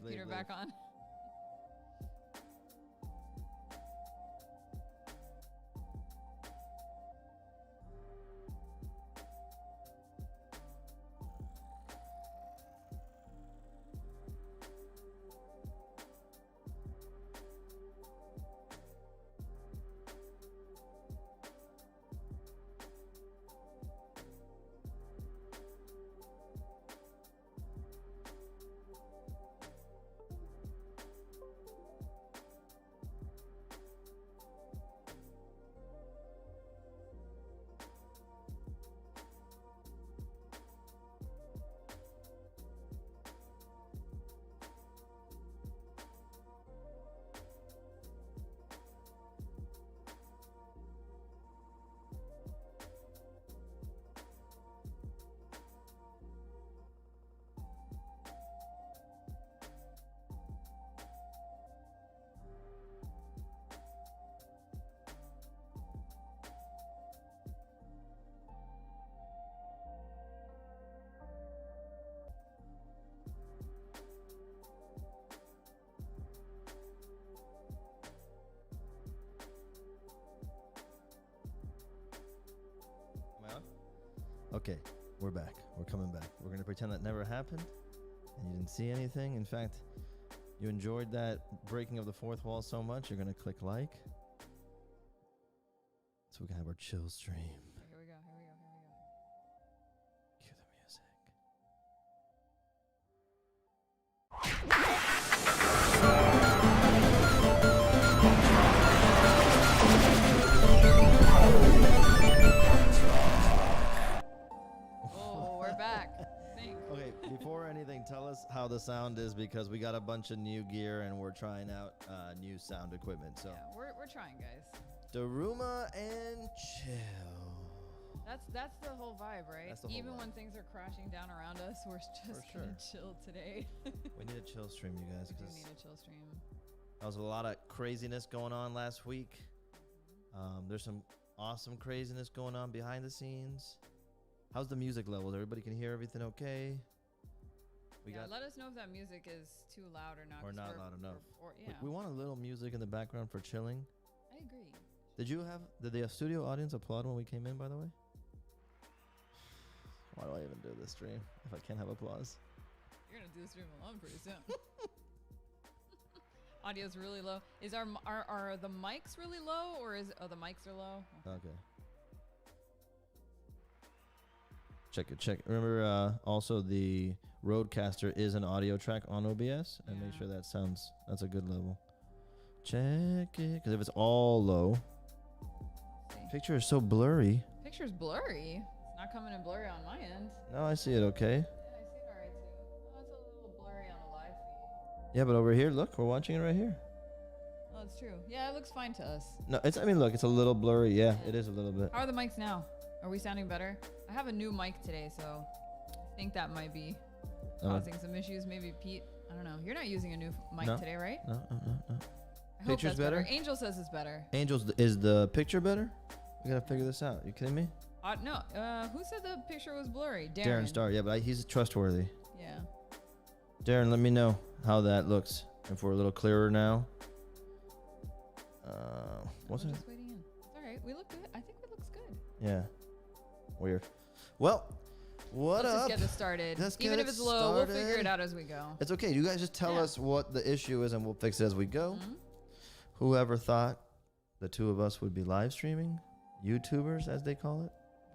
get Peter back on. Okay, we're back. We're coming back. We're going to pretend that never happened and you didn't see anything. In fact, you enjoyed that breaking of the fourth wall so much, you're going to click like so we can have our chill stream. Here we go. Cue the music. Oh, we're back. Okay, before anything, tell us how the sound is because we got a bunch of new gear and we're trying out new sound equipment. So yeah, we're trying, guys. Daruma and chill. That's the whole vibe, right? That's the whole Even vibe. when things are crashing down around us, we're just gonna chill today. We need a chill stream, you guys. We do 'cause need a chill stream. there was a lot of craziness going on last week. There's some awesome craziness going on behind the scenes. How's the music levels? Everybody can hear everything okay? Let us know if that music is too loud or not. Or 'cause not loud enough. Yeah, We want a little music in the background for chilling. I agree. Did the studio audience applaud when we came in, by the way? Why do I even do this stream if I can't have applause? You're gonna do the stream alone pretty soon. Audio's really low. Is are the mics really low, or is the mics are low? Okay. Check. Remember, also the Roadcaster is an audio track on OBS, and make sure that's a good level. Check it, because if it's all low, picture is so blurry. Picture's blurry. It's not coming in blurry on my end. No, I see it okay. Yeah, I see it all right too. Oh, it's a little blurry on the live feed. Yeah, but over here, look, we're watching it right here. Oh, that's true. Yeah, it looks fine to us. No, look, it's a little blurry. Yeah, it is a little bit. How are the mics now? Are we sounding better? I have a new mic today, so I think that might be causing some issues. Maybe Pete, I don't know. You're not using a new mic today, right? No. I hope Picture's that's better? Angel says it's better. Angels, is the picture better? We gotta figure this out. You kidding me? No. Who said the picture was blurry? Darren Starr. Yeah, but he's trustworthy. Yeah. Darren, let me know how that looks. If we're a little clearer now. What's We're it? just waiting in. It's all right. We look good. I think it looks good. Yeah. Weird. Well, what Let's up? just get this started. Let's Even get if it it's low, we'll figure started. it out as we go. It's okay. You guys just tell us what the issue is and we'll fix it as we go. Whoever thought the two of us would be live streaming, YouTubers as they call it,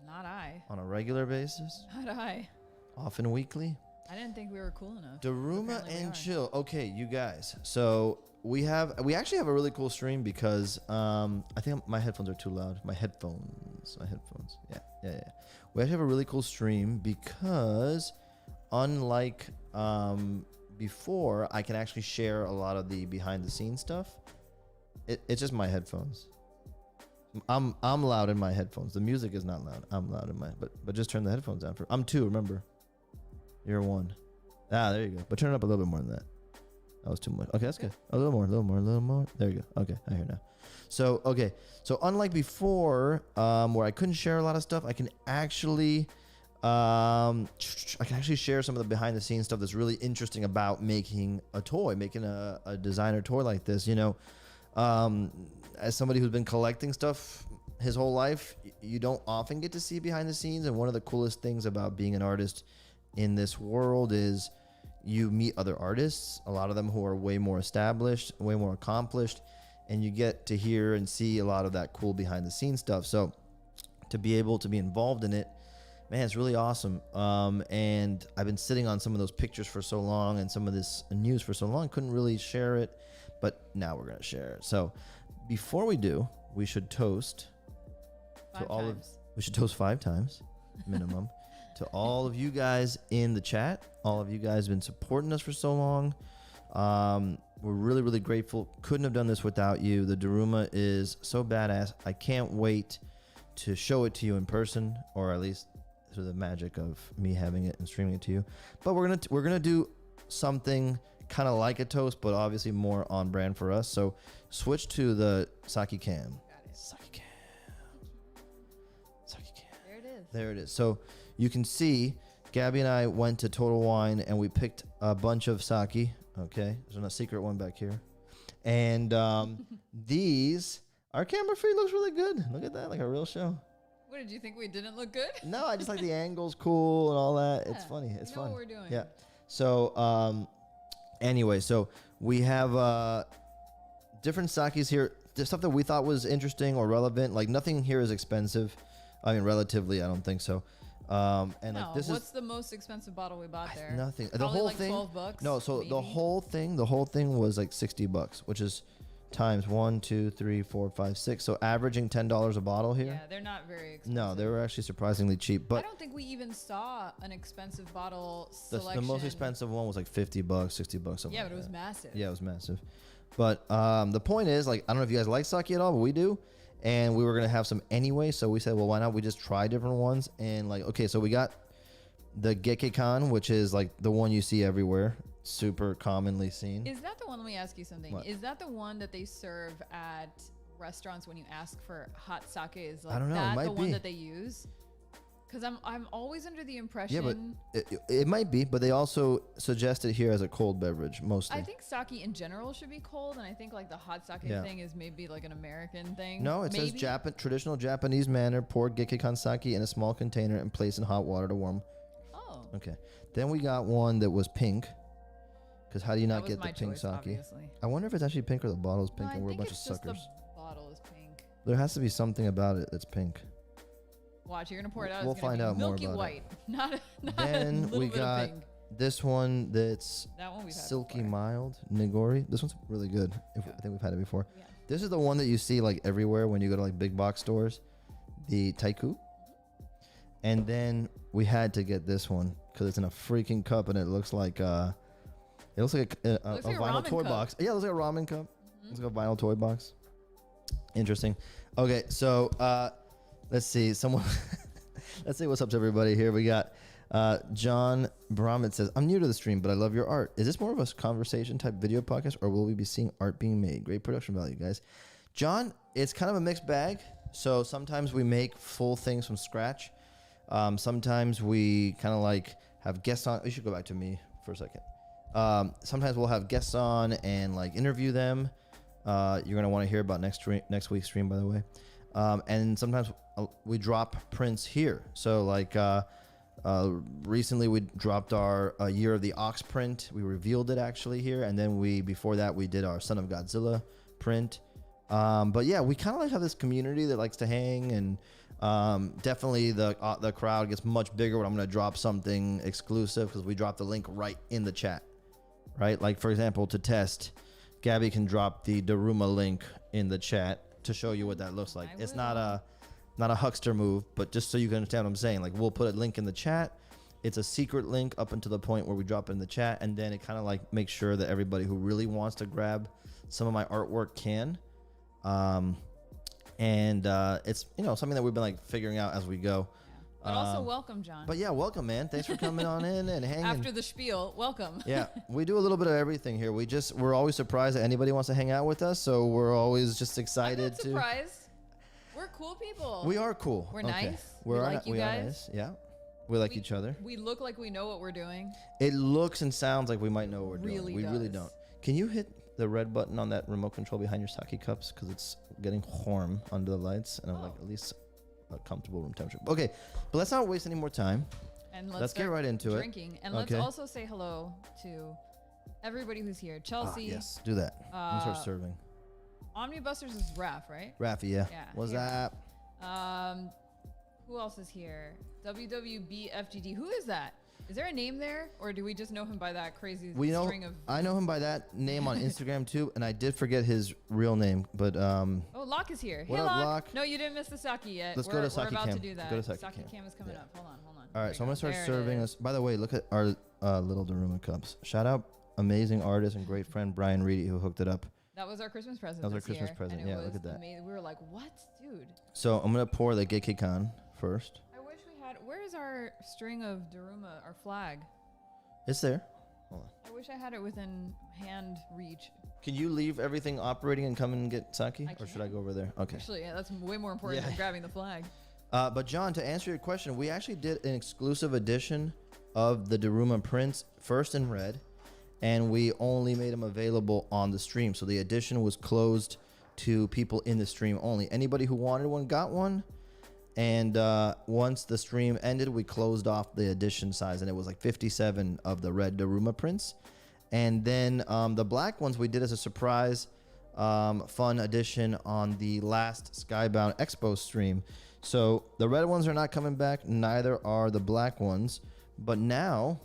Not I. on a regular basis, Not I. often weekly. I didn't think we were cool enough. Daruma Apparently we and are. chill. Okay, you guys. So we actually have a really cool stream because I think my headphones are too loud. My headphones. Yeah. We actually have a really cool stream because unlike before, I can actually share a lot of the behind the scenes stuff. It's just my headphones. I'm loud in my headphones. The music is not loud. I'm loud in my but just turn the headphones down for. I'm 2, remember. You're 1. There you go. But turn it up a little bit more than that. That was too much. Okay, that's good. A little more. There you go. Okay, I hear now. So unlike before, where I couldn't share a lot of stuff, I can actually I can actually share some of the behind the scenes stuff that's really interesting about making a toy, making a designer toy like this. You know, as somebody who's been collecting stuff his whole life, you don't often get to see behind the scenes. And one of the coolest things about being an artist in this world is you meet other artists, a lot of them who are way more established, way more accomplished, and you get to hear and see a lot of that cool behind the scenes stuff. So to be able to be involved in it, man, it's really awesome. And I've been sitting on some of those pictures for so long and some of this news for so long, couldn't really share it, but now we're going to share it. So before we do, we should toast to all of, we should toast 5 times minimum to all of you guys in the chat. All of you guys have been supporting us for so long. We're really, really grateful. Couldn't have done this without you. The Daruma is so badass. I can't wait to show it to you in person, or at least through the magic of me having it and streaming it to you. But we're gonna do something kind of like a toast, but obviously more on brand for us. So switch to the sake cam. Got it. Sake cam. Sake cam. There it is. There it is. So you can see Gabby and I went to Total Wine and we picked a bunch of sake. Okay, there's a secret one back here. And these, our camera feed looks really good. Look at that, like a real show. What, did you think we didn't look good? No, I just like the angles cool and all that. It's funny. It's fun. What we're doing. Yeah. So anyway, so we have different sakes here. The stuff that we thought was interesting or relevant. Like nothing here is expensive. I mean, relatively, I don't think so. And no, like this what's is the most expensive bottle we bought there? nothing. Probably The whole like thing. $12. No, so maybe? the whole thing was like $60, which is times 1, 2, 3, 4, 5, 6. So averaging $10 a bottle here. Yeah, they're not very expensive. No, they were actually surprisingly cheap. But I don't think we even saw an expensive bottle the selection. most expensive one was like $50, $60, something. Yeah, like but it was that. massive. Yeah, it was massive. But the point is, like, I don't know if you guys like sake at all, but we do. And we were going to have some anyway. So we said, well, why not we just try different ones? And like, okay, so we got the gekkeikan, which is like the one you see everywhere. Super commonly seen. Is that the one? Let me ask you something. What? Is that the one that they serve at restaurants when you ask for hot sake? Is like I don't know. It that might the one be. that they use? Because I'm always under the impression. Yeah, but it might be. But they also suggest it here as a cold beverage mostly. I think sake in general should be cold, and I think like the hot sake thing is maybe like an American thing. No, it says traditional Japanese manner. Pour gekkeikan sake in a small container and place in hot water to warm. Oh. Okay. Then we got one that was pink. Because how do you not get the pink choice, sake? obviously. I wonder if it's actually pink or the bottle's pink No, and I we're a think bunch of it's just suckers. The bottle is pink. There has to be something about it that's pink. Watch, you're gonna pour it out. We'll it's gonna find be out more milky about white, not Then a little we bit got of pink. this one that's That one we've had silky before. mild Nigori. This one's really good. I think we've had it before. Yeah. This is the one that you see like everywhere when you go to like big box stores. The Taiku. And then we had to get this one because it's in a freaking cup and it looks like a like a vinyl ramen toy cup. box. Yeah, it looks like a ramen cup. It's like a vinyl toy box. Interesting. Okay, so let's see. Let's see what's up to everybody here. We got John Brahmet says, I'm new to the stream, but I love your art. Is this more of a conversation type video podcast or will we be seeing art being made? Great production value, guys. John, it's kind of a mixed bag. So sometimes we make full things from scratch. Sometimes we kind of like have guests on. You should go back to me for a second. Sometimes we'll have guests on and like interview them. You're going to want to hear about next week's stream, by the way. And sometimes we drop prints here. So like recently we dropped our Year of the Ox print. We revealed it actually here. And then before that we did our Son of Godzilla print. But yeah, we kind of like have this community that likes to hang, and definitely the crowd gets much bigger when I'm going to drop something exclusive because we drop the link right in the chat, right? Like for example, to test, Gabby can drop the Daruma link in the chat to show you what that looks like. It's not a huckster move, but just so you can understand what I'm saying, like we'll put a link in the chat. It's a secret link up until the point where we drop it in the chat, and then it kind of like makes sure that everybody who really wants to grab some of my artwork can. It's something that we've been like figuring out as we go. But also welcome, John. But yeah, welcome, man. Thanks for coming on in and hanging. After the spiel, welcome. Yeah, we do a little bit of everything here. We're always surprised that anybody wants to hang out with us, so we're always just excited I'm not surprised. We're cool people. We are cool. We're nice. We like you are guys. nice. Yeah. We like each other. We look like we know what we're doing. It looks and sounds like we might know what we're doing. We does. really don't. Can you hit the red button on that remote control behind your sake cups? Because it's getting warm under the lights, and I'm like at least a comfortable room temperature. Okay, but let's not waste any more time. And let's get right into drinking. And let's also say hello to everybody who's here. Chelsea. Yes, do that. I'm start serving. Omnibusters is Raph, right? Rafi, yeah. What's that? Who else is here? WWBFGD. Who is that? Is there a name there, or do we just know him by that crazy string of? I know him by that name on Instagram too, and I did forget his real name, but Oh, Locke is here. What hey, up, Locke? No, you didn't miss the sake yet. Let's go to sake We're about cam. to do that. Go to sake cam is coming up. Hold on. All right, so I'm gonna start serving us. By the way, look at our little Daruma cups. Shout out amazing artist and great friend Brian Reedy who hooked it up. That was our Christmas present. That was our Christmas present. Yeah, look at that. Amazing. We were like, what, dude? So I'm gonna pour the geek on first. I wish we had. Where is our string of Daruma, our flag? It's there. Hold on. I wish I had it within hand reach. Can you leave everything operating and come and get sake? Or should I go over there? Okay. Actually, yeah, that's way more important than grabbing the flag. But John, to answer your question, we actually did an exclusive edition of the Daruma prints, first in red, and we only made them available on the stream. So the edition was closed to people in the stream only. Anybody who wanted one got one. And once the stream ended, we closed off the edition size, and it was like 57 of the red Daruma prints. And then the black ones we did as a surprise fun edition on the last Skybound Expo stream. So the red ones are not coming back, neither are the black ones. But now,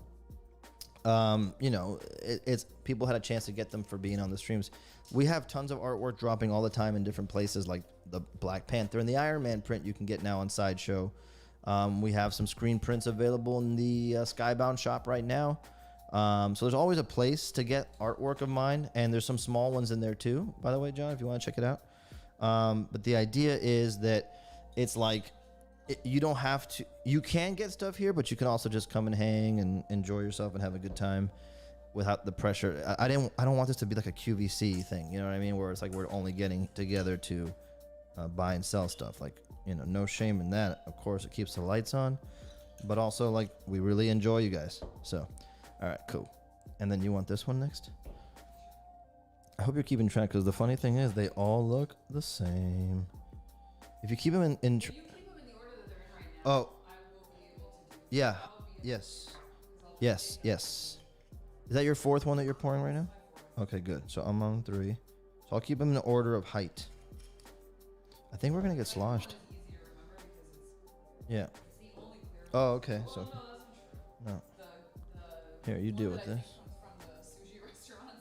it's people had a chance to get them for being on the streams. We have tons of artwork dropping all the time in different places, like the Black Panther and the Iron Man print you can get now on Sideshow. We have some screen prints available in the Skybound shop right now. So there's always a place to get artwork of mine, and there's some small ones in there too, by the way, John, if you want to check it out. But the idea is that it's like you don't have to, you can get stuff here, but you can also just come and hang and enjoy yourself and have a good time without the pressure. I don't want this to be like a QVC thing, you know what I mean, where it's like we're only getting together to buy and sell stuff. Like, no shame in that. Of course, it keeps the lights on, but also like we really enjoy you guys. So all right, cool. And then you want this one next? I hope you're keeping track, because the funny thing is they all look the same. If you keep them in you keep them in the order that they're in right now, oh, I will be able to do yeah, yes. Is that your fourth one that you're pouring right now? Okay, good. So I'm on 3. So I'll keep them in the order of height. I think we're gonna get sloshed. Yeah. Oh, okay. So no. Here, you deal with this.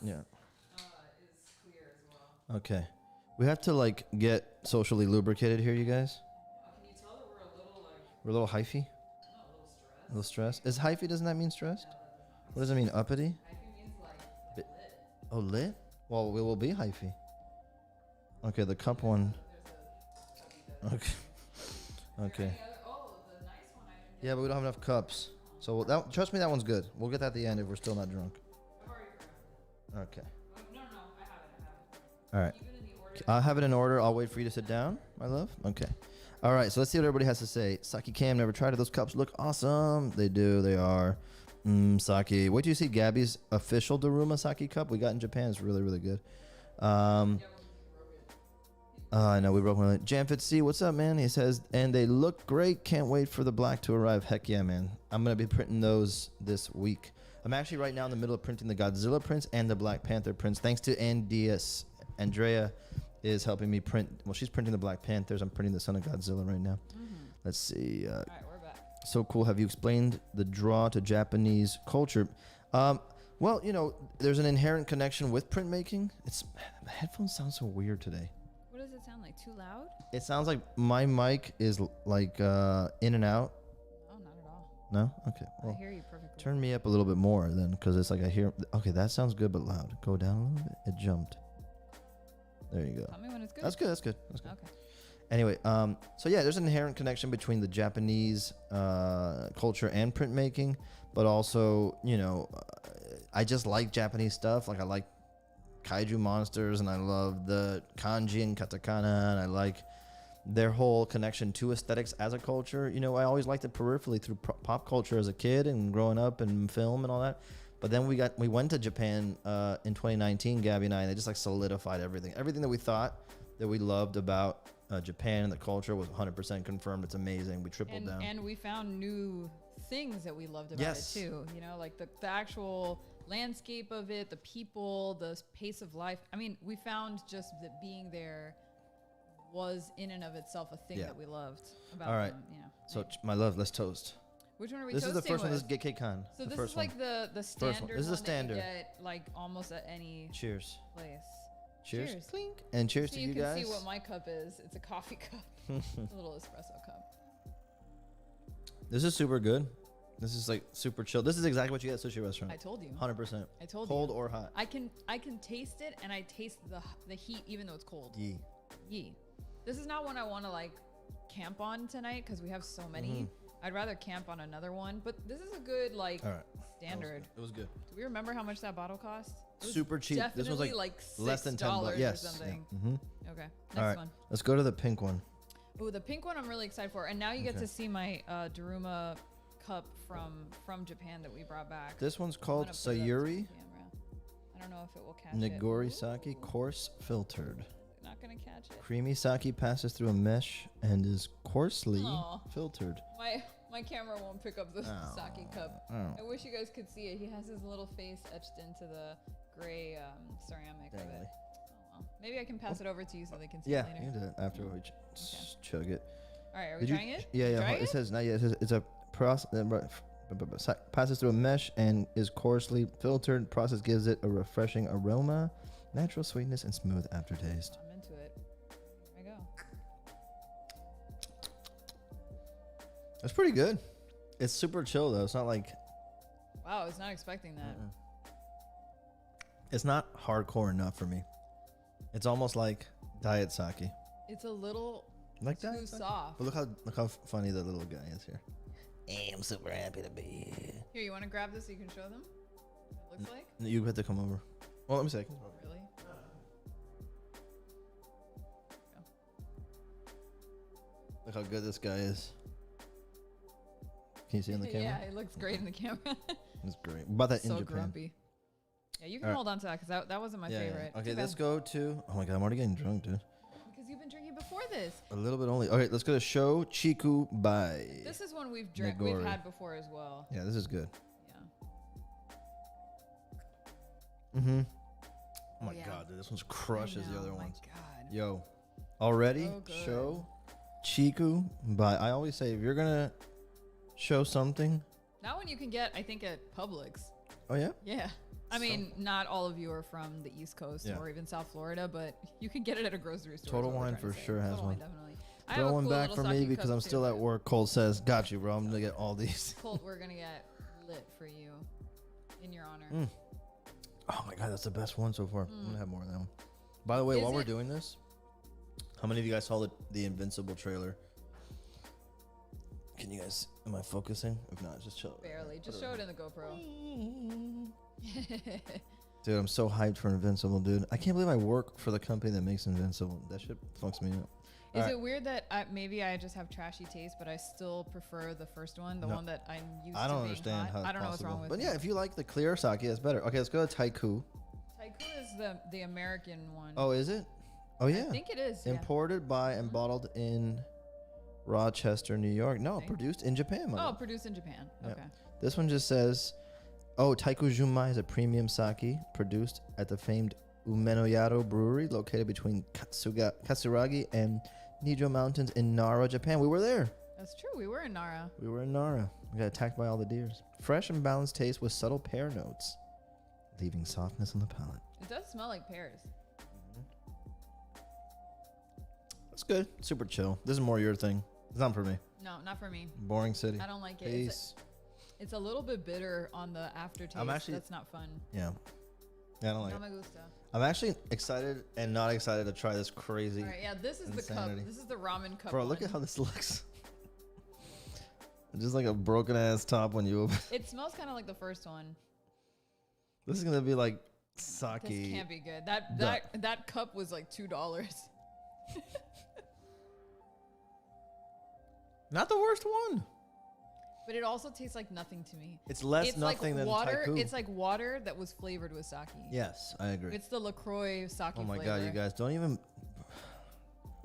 Yeah. Okay. We have to like get socially lubricated here, you guys. Can you tell that we're a little like? We're a little hyphy. A little stressed. Is hyphy? Doesn't that mean stressed? What does it mean? Uppity? Hyphy means like lit. Oh, lit? Well, we will be hyphy. Okay, the cup one. Okay. Okay. Yeah, but we don't have enough cups. So that, trust me, that one's good. We'll get that at the end if we're still not drunk. Okay. No, I have it. All right. I'll have it in order. I'll wait for you to sit down, my love. Okay. All right, so let's see what everybody has to say. Sake Cam, never tried it. Those cups look awesome. They do. They are. Sake. Wait till you see Gaby's official Daruma sake cup we got in Japan. It's really, really good. I know we broke one. Jamfit C, what's up, man? He says, and they look great. Can't wait for the black to arrive. Heck yeah, man. I'm going to be printing those this week. I'm actually right now in the middle of printing the Godzilla prints and the Black Panther prints. Thanks to Andias. Andrea is helping me print. Well, she's printing the Black Panthers. I'm printing the Son of Godzilla right now. Let's see. All right, we're back. So cool. Have you explained the draw to Japanese culture? Well, there's an inherent connection with printmaking. My headphones sound so weird today. What does it sound like? Too loud? It sounds like my mic is like in and out. Oh, not at all. No? Okay. Well, I hear you perfectly. turn me up a little bit more then, because it's like I hear. Okay, that sounds good but loud. Go down a little bit. It jumped. There you go. Tell me when it's good. That's good. Okay. Anyway, so yeah, there's an inherent connection between the Japanese culture and printmaking, but also, I just like Japanese stuff. Like I like kaiju monsters, and I love the kanji and katakana, and I like their whole connection to aesthetics as a culture. You know, I always liked it peripherally through pop culture as a kid and growing up and film and all that. But then we went to Japan in 2019, Gabby and I, and they just like solidified everything. Everything that we thought that we loved about Japan and the culture was 100% confirmed. It's amazing. We tripled down. And we found new things that we loved about it too. You know, like the actual landscape of it, the people, the pace of life. I mean, we found just that being there was in and of itself a thing that we loved about all right. them. Yeah. So, my love, let's toast. Which one are we This toasting is the first with? one. This is Geek Con. So this first is like one. the standard This is the one standard. that you get like almost at any Cheers. place. Cheers. Clink. And cheers So to you you can guys. see what my cup is. It's a coffee cup. A little espresso cup. This is super good. This is like super chill. This is exactly what you get at sushi restaurant. I told you. 100%. I told Cold you. or hot. I can taste it, and I taste the heat even though it's cold. Yee. This is not one I want to like camp on tonight because we have so many. I'd rather camp on another one, but this is a good like standard. It was good. Do we remember how much that bottle cost? Super cheap. This was like less than $10. Yes. Or something. Yeah. Okay. All Next right. one. Let's go to the pink one. Oh, the pink one I'm really excited for. And now you get to see my Daruma cup from Japan that we brought back. This one's called Sayuri I don't know if it will catch Nigori it. Sake Coarse Filtered. Not gonna catch it. Creamy sake passes through a mesh and is coarsely filtered. My camera won't pick up the sake cup. I wish you guys could see it. He has his little face etched into the gray ceramic of it. Oh, well. Maybe I can pass it over to you so they can see it later. Yeah, you can do it after we chug it. All right, are we trying it? Yeah. It says not yet. It says it's a process passes through a mesh and is coarsely filtered. Process gives it a refreshing aroma, natural sweetness, and smooth aftertaste. I'm into it. Here I go. It's pretty good. It's super chill though. It's not like. Wow, I was not expecting that. It's not hardcore enough for me. It's almost like diet sake. It's a little like too that soft. But look how funny the little guy is here. Hey, I'm super happy to be here. Here, you want to grab this so you can show them what it looks like? You have to come over. Well, let me see. Really? Look how good this guy is. Can you see in the camera? Yeah, it looks great in the camera. It's great. About that in so Japan. grumpy. Yeah, you can hold on to that because that wasn't my favorite. Yeah. Okay, let's go to. Oh my god, I'm already getting drunk, dude. Because you've been drinking before this. A little bit only. Okay, let's go to Sho Chiku Bai. This is one we've Nigori. had before as well. Yeah, this is good. Yeah. Oh my god, dude, this one crushes the other ones. Oh my god. Yo, already So good. Sho Chiku Bai. I always say if you're gonna show something. That one you can get, I think, at Publix. Oh yeah. Yeah. I mean, not all of you are from the East Coast or even South Florida, but you can get it at a grocery store. Total Wine for sure has one. Definitely. Throw one back for me because I'm still at work. Colt says, "Got you, bro. I'm gonna get all these." Colt, we're gonna get lit for you, in your honor. Oh my god, that's the best one so far. I'm gonna have more of that one. By the way, while we're doing this, how many of you guys saw the Invincible trailer? Can you guys? Am I focusing? If not, just chill. Barely. Just show it in the GoPro. Dude, I'm so hyped for Invincible, dude. I can't believe I work for the company that makes Invincible. That shit fucks me up. Is it weird that maybe I just have trashy taste, but I still prefer the first one, the one that I'm used to? I don't being understand hot? how. I don't know what's wrong with But me. yeah, if you like the clear sake, that's better. Okay, let's go to Taiku. Taiku is the American one. Oh, is it? Oh yeah. I think it is. Yeah. Imported by and bottled in Rochester, New York. No, produced in Japan. Oh, produced in Japan. Yeah. Okay. This one just says, Taiku Junmai is a premium sake produced at the famed Umenoyaro Brewery located between Katsuragi and Nijo Mountains in Nara, Japan. We were there. That's true. We were in Nara. We got attacked by all the deers. Fresh and balanced taste with subtle pear notes, leaving softness on the palate. It does smell like pears. That's good. Super chill. This is more your thing. It's not for me. No, not for me. Boring city. I don't like it. Peace. It's a little bit bitter on the aftertaste. That's not fun. Yeah. Yeah, I don't like No it. me gusta. I'm actually excited and not excited to try this crazy. All right, yeah, this is insanity. the cup. This is the ramen cup. Bro, look at how this looks. It's just like a broken ass top when you open. It smells kind of like the first one. This is gonna be like sake. This can't be good. That cup was like $2. Not the worst one. But it also tastes like nothing to me. It's less nothing than water. Taiku. It's like water that was flavored with sake. Yes, I agree. It's the LaCroix sake flavor. Oh my god, you guys, don't even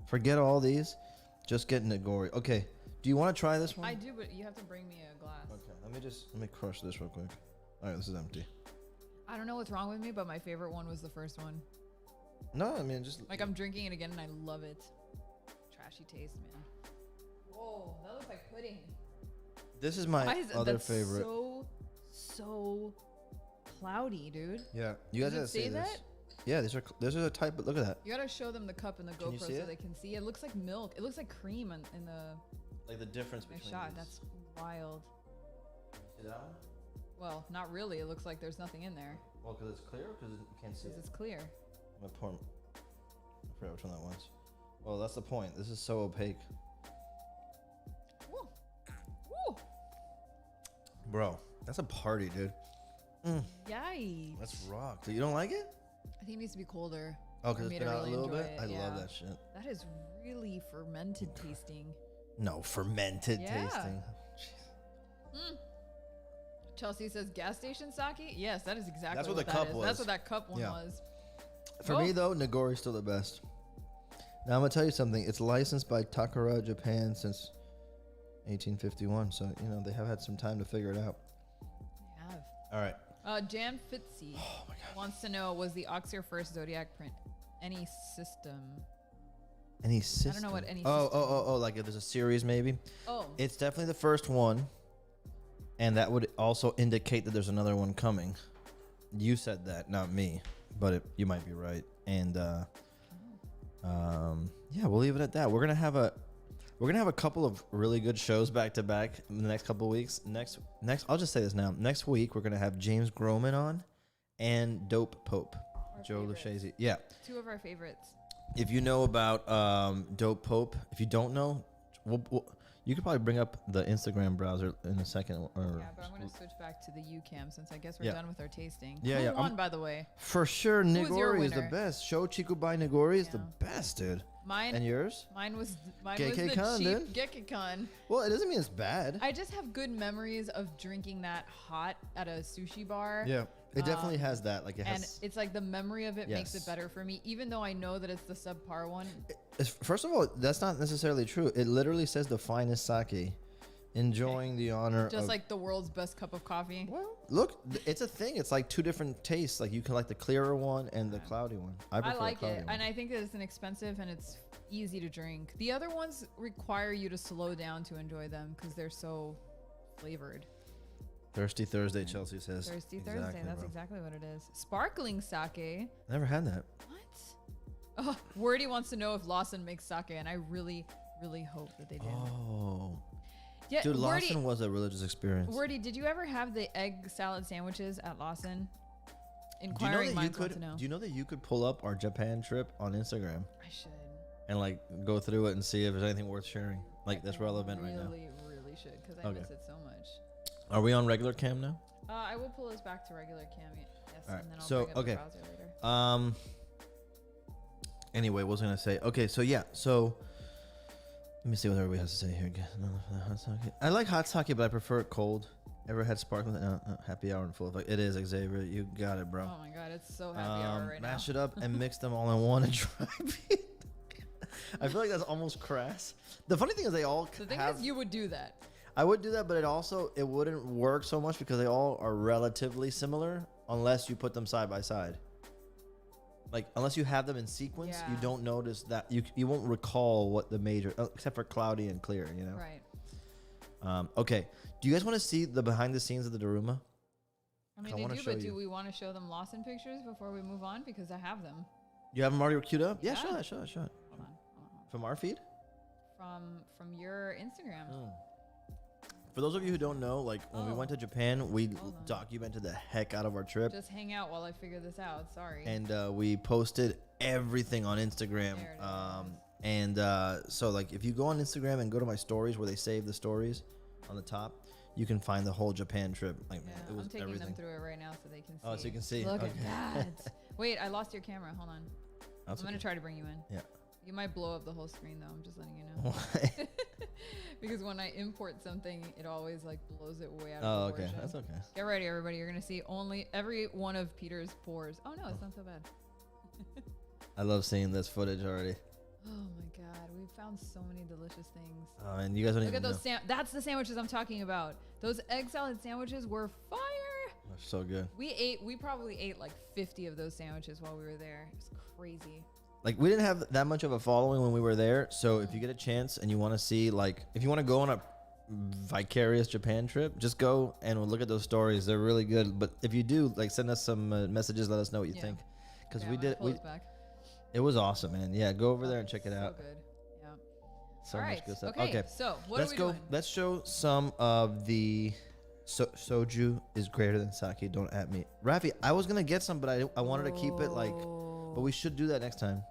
forget all these. Just get Nigori. Okay, do you want to try this one? I do, but you have to bring me a glass. Okay, let me crush this real quick. All right, this is empty. I don't know what's wrong with me, but my favorite one was the first one. No, I mean just like I'm drinking it again and I love it. Trashy taste, man. Whoa, that looks like pudding. This is my other favorite. So cloudy, dude. Yeah, you guys Does gotta it say see that? this. Yeah, these are a type. But look at that. You gotta show them the cup and the Can you GoPro see so it? they can see. It looks like milk. It looks like cream in the Like the difference between shot. these. That's wild. See that one? Well, not really. It looks like there's nothing in there. Well, because it's clear, because you can't see it. Because it's clear. I'm gonna pour. I forgot which one that was. Well, that's the point. This is so opaque. Woo. Woo. Bro, that's a party, dude. Yikes. That's rock. So you don't like it? I think it needs to be colder. Oh, for because me it's to been out really a little enjoy bit? it. I Yeah. love that shit. That is really fermented tasting. No, fermented Yeah. tasting. Chelsea says gas station sake. Yes, that is exactly That's what what the that cup is. was. That's what that cup one Yeah. was. For Oh. me, though, Nigori's still the best. Now, I'm going to tell you something. It's licensed by Takara, Japan since 1851. So, you know, they have had some time to figure it out. They have. All right. Jan Fitzy Oh, my God. wants to know, was the Ox your first Zodiac print? Any system? Any system? I don't know what any Oh, like if there's a series, maybe? Oh. It's definitely the first one. And that would also indicate that there's another one coming. You said that, not me. But you might be right. And, yeah, we'll leave it at that. We're gonna have a couple of really good shows back to back in the next couple of weeks. Next, I'll just say this now. Next week we're gonna have James Groman on, and Dope Pope, Joe Lucchese. Yeah. Two of our favorites. If you know about Dope Pope, if you don't know, you could probably bring up the Instagram browser in a second. Yeah, but I'm gonna switch back to the UCam since I guess we're done with our tasting. Yeah, Who yeah. won, by the way? For sure, Who's your Nigori is the winner? best. Sho Chikubai Nigori is the Yeah. best, dude. Mine. And yours? Mine was the Gekkeikan, cheap dude. Gekkeikan. Well, it doesn't mean it's bad. I just have good memories of drinking that hot at a sushi bar. Yeah, it definitely has that. Like it And has. it's like the memory of it makes Yes. it better for me, even though I know that it's the subpar one. First of all, that's not necessarily true. It literally says the finest sake, enjoying the honor Just of. like the world's best cup of coffee. Well, look, it's a thing. It's like two different tastes. Like you can like the clearer one and the cloudy one. I prefer I like the cloudy it, one. and I think that it's inexpensive and it's easy to drink. The other ones require you to slow down to enjoy them because they're so flavored. Thirsty Thursday, Chelsea says. Thirsty Exactly, Thursday, that's bro. exactly what it is. Sparkling sake. Never had that. What? Oh, Wordy wants to know if Lawson makes sake, and I really, really hope that they do. Oh, Yeah, dude, Wordy, Lawson was a religious experience. Wordy, did you ever have the egg salad sandwiches at Lawson? Do you know Inquiring that you minds want could? to know. Do you know that you could pull up our Japan trip on Instagram I should. and like go through it and see if there's anything worth sharing, like that's relevant right now? Really should, because I Okay. miss it so much. Are we on regular cam now? I will pull us back to regular cam. Yes, All right, and then I'll so, bring up okay. the browser later. Anyway, what was I gonna say? Okay, so yeah, so let me see what everybody has to say here again. Hot sake. I like hot sake, but I prefer it cold. Ever had sparkling? Happy hour and full effect. It is, Xavier. You got it, bro. Oh my god, it's so happy hour right Mash now. it up and mix them all in one and try it. I feel like that's almost crass. The funny thing is they all The thing have. is, you would do that. I would do that, but it wouldn't work so much because they all are relatively similar unless you put them side by side. Like unless you have them in sequence, you Yeah. don't notice that you won't recall what the major except for cloudy and clear, you know. Right. Okay. Do you guys want to see the behind the scenes of the Daruma? I mean, I they wanna do, show but you. do we want to show them Lawson pictures before we move on? Because I have them. You have them already queued up? Yeah, Yeah. show it. Hold on. From our feed? From your Instagram. For those of you who don't know, like when we Oh. went to Japan, we Hold on. documented the heck out of our trip. Just hang out while I figure this out. Sorry. And we posted everything on Instagram. There it So like if you go on Instagram and go to my stories where they save the stories on the top, you can find the whole Japan trip. Like yeah, man, it was I'm taking everything. them through it right now so they can see. Oh, so you can see. Look Okay. at that. Wait, I lost your camera. Hold on. That's I'm gonna okay. try to bring you in. Yeah. You might blow up the whole screen though. I'm just letting you know. Why? Because when I import something, it always like blows it way out Oh, of okay. proportion. That's okay. Get ready, everybody. You're gonna see only every one of Peter's pores. Oh no, it's not so bad. I love seeing this footage already. Oh my god, we found so many delicious things. And you guys don't Look even at those. know. That's the sandwiches I'm talking about. Those egg salad sandwiches were fire. They're so good. We probably ate like 50 of those sandwiches while we were there. It was crazy. Like, we didn't have that much of a following when we were there. So if you get a chance and you want to see, like, if you want to go on a vicarious Japan trip, just go and we'll look at those stories. They're really good. But if you do, like, send us some messages. Let us know what you think. Because it was awesome, man. Yeah, go over there and check it out. So good. Yeah. So All much right. good stuff. Okay. So what are we doing? Let's show some of the soju is greater than sake. Don't at me, Rafi. I was gonna get some, but I wanted to keep it like. But we should do that next time.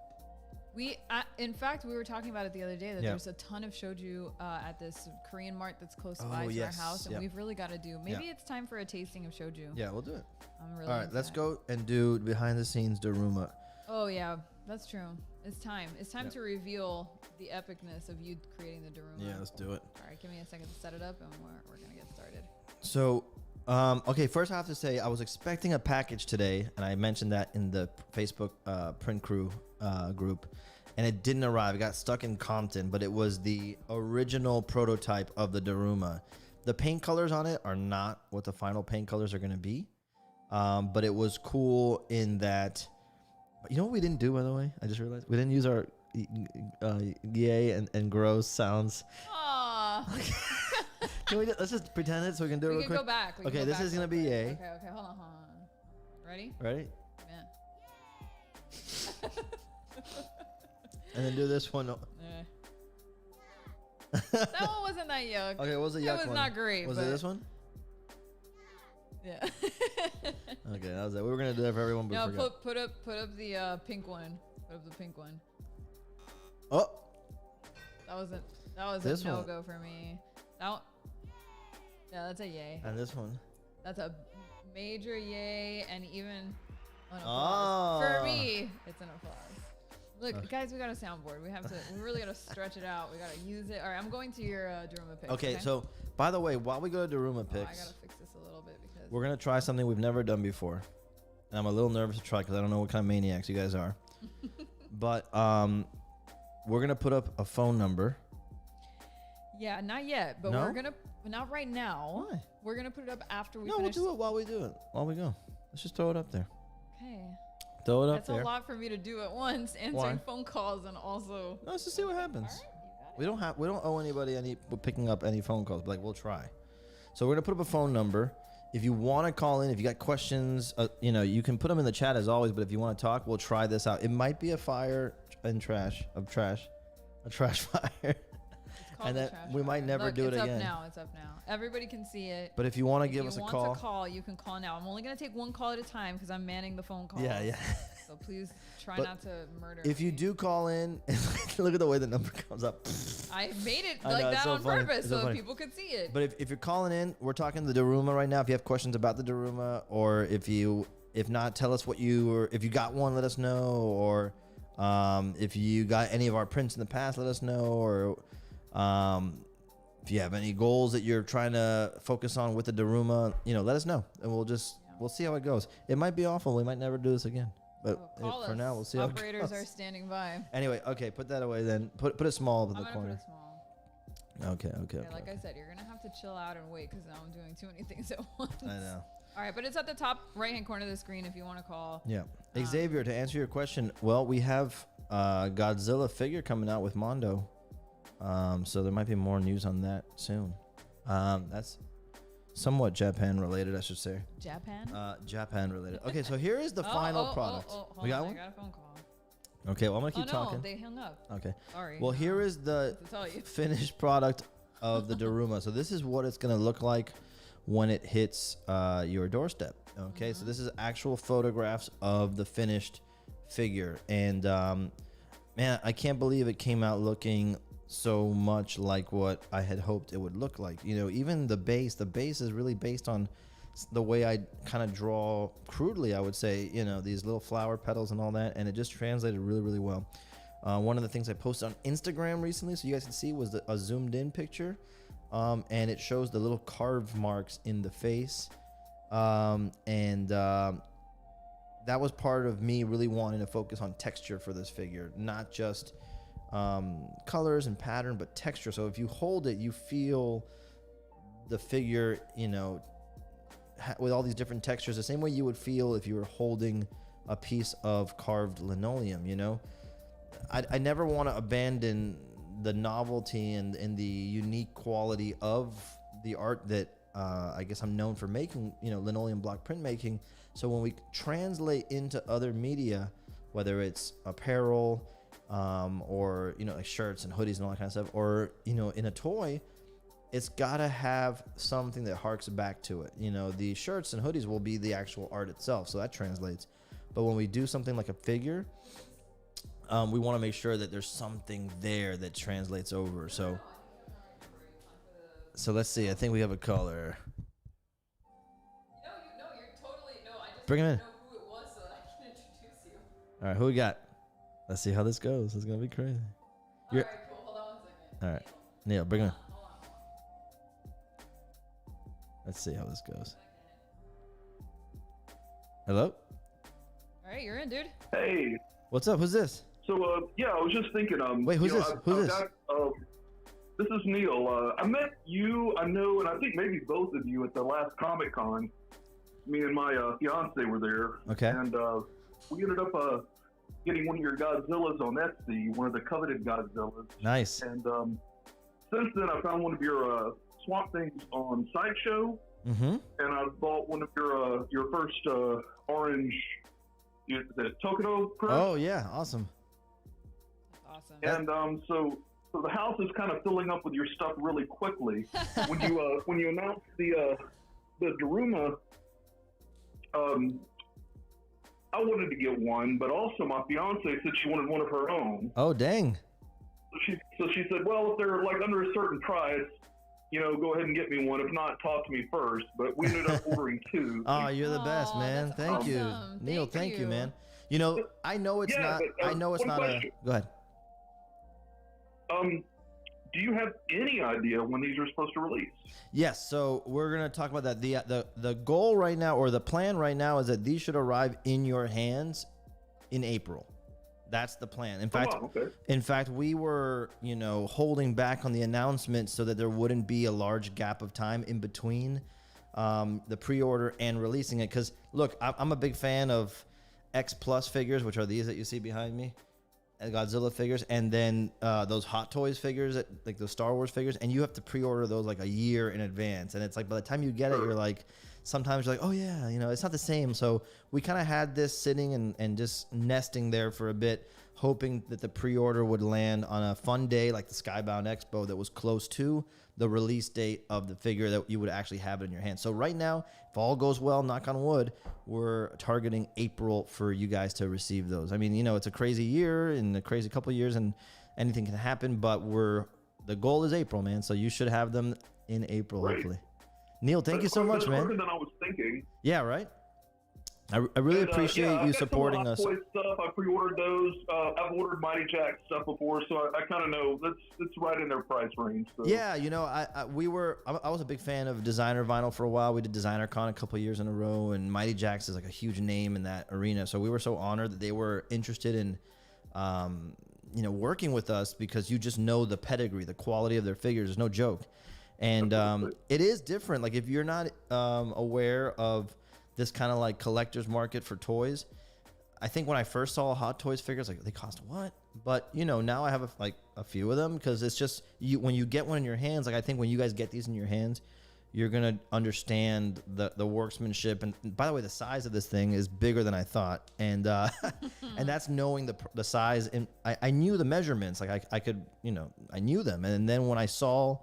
In fact, we were talking about it the other day that there's a ton of shoju at this Korean mart that's close by to our house, and we've really got to do. Maybe it's time for a tasting of shoju. Yeah, we'll do it. I'm really. All right, let's go and do behind the scenes Daruma. Oh yeah, that's true. It's time. It's time to reveal the epicness of you creating the Daruma. Yeah, let's do it. All right, give me a second to set it up, and we're gonna get started. So, okay, first I have to say I was expecting a package today, and I mentioned that in the Facebook print crew group, and it didn't arrive. It got stuck in Compton, but it was the original prototype of the Daruma. The paint colors on it are not what the final paint colors are going to be, but it was cool in that. You know what we didn't do, by the way? I just realized we didn't use our yay and gross sounds. Aww. Can we let's just pretend it so we can do it real quick? Go back. Okay, this is gonna be yay. Okay, hold on. Ready? Ready? Yeah. And then do this one. That one wasn't that yuck. Okay, what was the yuck one? It was not great. Was it this one? Yeah. Okay, that was it. We were gonna do that for everyone, but we forgot. put up the pink one. Put up the pink one. Oh. That was a no go for me. Yeah, that's a yay. And this one. That's a major yay, and even an applause. For me, it's an applause. Look, guys, we got a soundboard. We really gotta stretch it out. We gotta use it. All right, I'm going to your Daruma picks. Okay, so by the way, while we go to Daruma picks, I gotta fix this a little bit because we're gonna try something we've never done before. And I'm a little nervous to try because I don't know what kind of maniacs you guys are. But we're gonna put up a phone number. Yeah, not yet, but we're gonna not right now. Why? We're gonna put it up after we No, finish. we'll do it while we do it. While we go. Let's just throw it up there. Okay. Throw it up That's there. a lot for me to do at once, answering phone calls and also. No, let's just see what happens. All right, We don't owe anybody picking up any phone calls, but like we'll try. So we're gonna put up a phone number. If you want to call in, if you got questions, you can put them in the chat as always. But if you want to talk, we'll try this out. It might be a fire and trash fire. And then we might never do it again. It's up now. Everybody can see it. But if you want to give us a call. If you want to call, you can call now. I'm only going to take one call at a time because I'm manning the phone calls. Yeah. So please try not to murder If you do call in, look at the way the number comes up. I made it like that on purpose so people could see it. But if you're calling in, we're talking the Daruma right now. If you have questions about the Daruma, or if not, tell us if you got one, let us know. Or if you got any of our prints in the past, let us know. Or if you have any goals that you're trying to focus on with the Daruma, let us know, and we'll see how it goes. It might be awful. We might never do this again. But for now, we'll see. Operators are standing by. Anyway, okay, put that away then. Put it small in the corner. Put it small. Okay. Like I said, you're gonna have to chill out and wait because now I'm doing too many things at once. I know. All right, but it's at the top right-hand corner of the screen if you want to call. Yeah. Xavier, to answer your question, well, we have Godzilla figure coming out with Mondo. So there might be more news on that soon. That's somewhat Japan related, I should say. Japan related. Okay, so here is the final product. We got one? I got a phone call. Okay, well, I'm going to keep talking. No, they hung up. Okay. Sorry. Well, here is the finished product of the Daruma. So this is what it's going to look like when it hits your doorstep. Okay, so this is actual photographs of the finished figure. And, man, I can't believe it came out looking so much like what I had hoped it would look like. Even the base is really based on the way I kind of draw crudely, I would say, these little flower petals and all that, and it just translated really, really well. One of the things I posted on Instagram recently, so you guys can see, was a zoomed in picture. And it shows the little carved marks in the face. That was part of me really wanting to focus on texture for this figure, not just colors and pattern, but texture. So if you hold it, you feel the figure, with all these different textures, the same way you would feel if you were holding a piece of carved linoleum. I never want to abandon the novelty and the unique quality of the art that I guess I'm known for making, linoleum block printmaking. So when we translate into other media, whether it's apparel, or, like shirts and hoodies and all that kind of stuff, or, in a toy, it's gotta have something that harks back to it. The shirts and hoodies will be the actual art itself, so that translates. But when we do something like a figure, we want to make sure that there's something there that translates over. So let's see. I think we have a caller. Bring him in. Who it was so that I can introduce you. All right, who we got? Let's see how this goes. It's gonna be crazy. All right, cool. Hold on 1 second. All right, Neil, bring him in. Hold on. Let's see how this goes. Hello? All right, you're in, dude. Hey. What's up? Who's this? So, yeah, I was just thinking. Wait, who's this? Who's this? This is Neil. I met you, I know, and I think maybe both of you at the last Comic-Con. Me and my fiance were there. Okay. And we ended up getting one of your Godzillas on Etsy, one of the coveted Godzillas. Nice. And since then, I found one of your Swamp Things on Sideshow. Mm-hmm. And I bought one of your first orange, is it Tokyo print? Oh, yeah. Awesome. Awesome. And so the house is kind of filling up with your stuff really quickly. when you announced the Daruma, I wanted to get one, but also my fiance said she wanted one of her own. Oh, dang. So she said, well, if they're like under a certain price, go ahead and get me one. If not, talk to me first. But we ended up ordering two. Oh, you're the best, man. Thank you. Awesome. Neil, thank you, man. I know it's not, but, I know it's not question. go ahead. Do you have any idea when these are supposed to release? Yes, so we're gonna talk about that. The goal right now, or the plan right now, is that these should arrive in your hands in April. That's the plan. In fact, we were, holding back on the announcement so that there wouldn't be a large gap of time in between the pre-order and releasing it. Because look, I'm a big fan of X Plus figures, which are these that you see behind me. Godzilla figures, and then those Hot Toys figures, like those Star Wars figures, and you have to pre-order those like a year in advance, and it's like by the time you get it, you're like, sometimes you're like, oh yeah, it's not the same. So we kind of had this sitting and just nesting there for a bit, hoping that the pre-order would land on a fun day like the Skybound Expo that was close to the release date of the figure that you would actually have it in your hand. So right now, if all goes well, knock on wood, we're targeting April for you guys to receive those. I mean, it's a crazy year and a crazy couple of years and anything can happen, but the goal is April, man. So you should have them in April, hopefully. Neil, thank you so much, man. Quicker than I was thinking. Yeah, right? I really appreciate you supporting us. Toy stuff. I pre-ordered those. I've ordered Mighty Jack stuff before, so I kind of know that's right in their price range. So. Yeah, I was a big fan of designer vinyl for a while. We did Designer Con a couple of years in a row, and Mighty Jacks is like a huge name in that arena. So we were so honored that they were interested in, working with us, because you just know the pedigree, the quality of their figures. There's no joke, and it is different. Like if you're not aware of this kind of like collector's market for toys, I think when I first saw Hot Toys figures, like they cost what? But now I have a few of them, because it's just when you get one in your hands, like I think when you guys get these in your hands, you're gonna understand the workmanship. And by the way, the size of this thing is bigger than I thought, and and that's knowing the size. And I knew the measurements, like I could I knew them, and then when I saw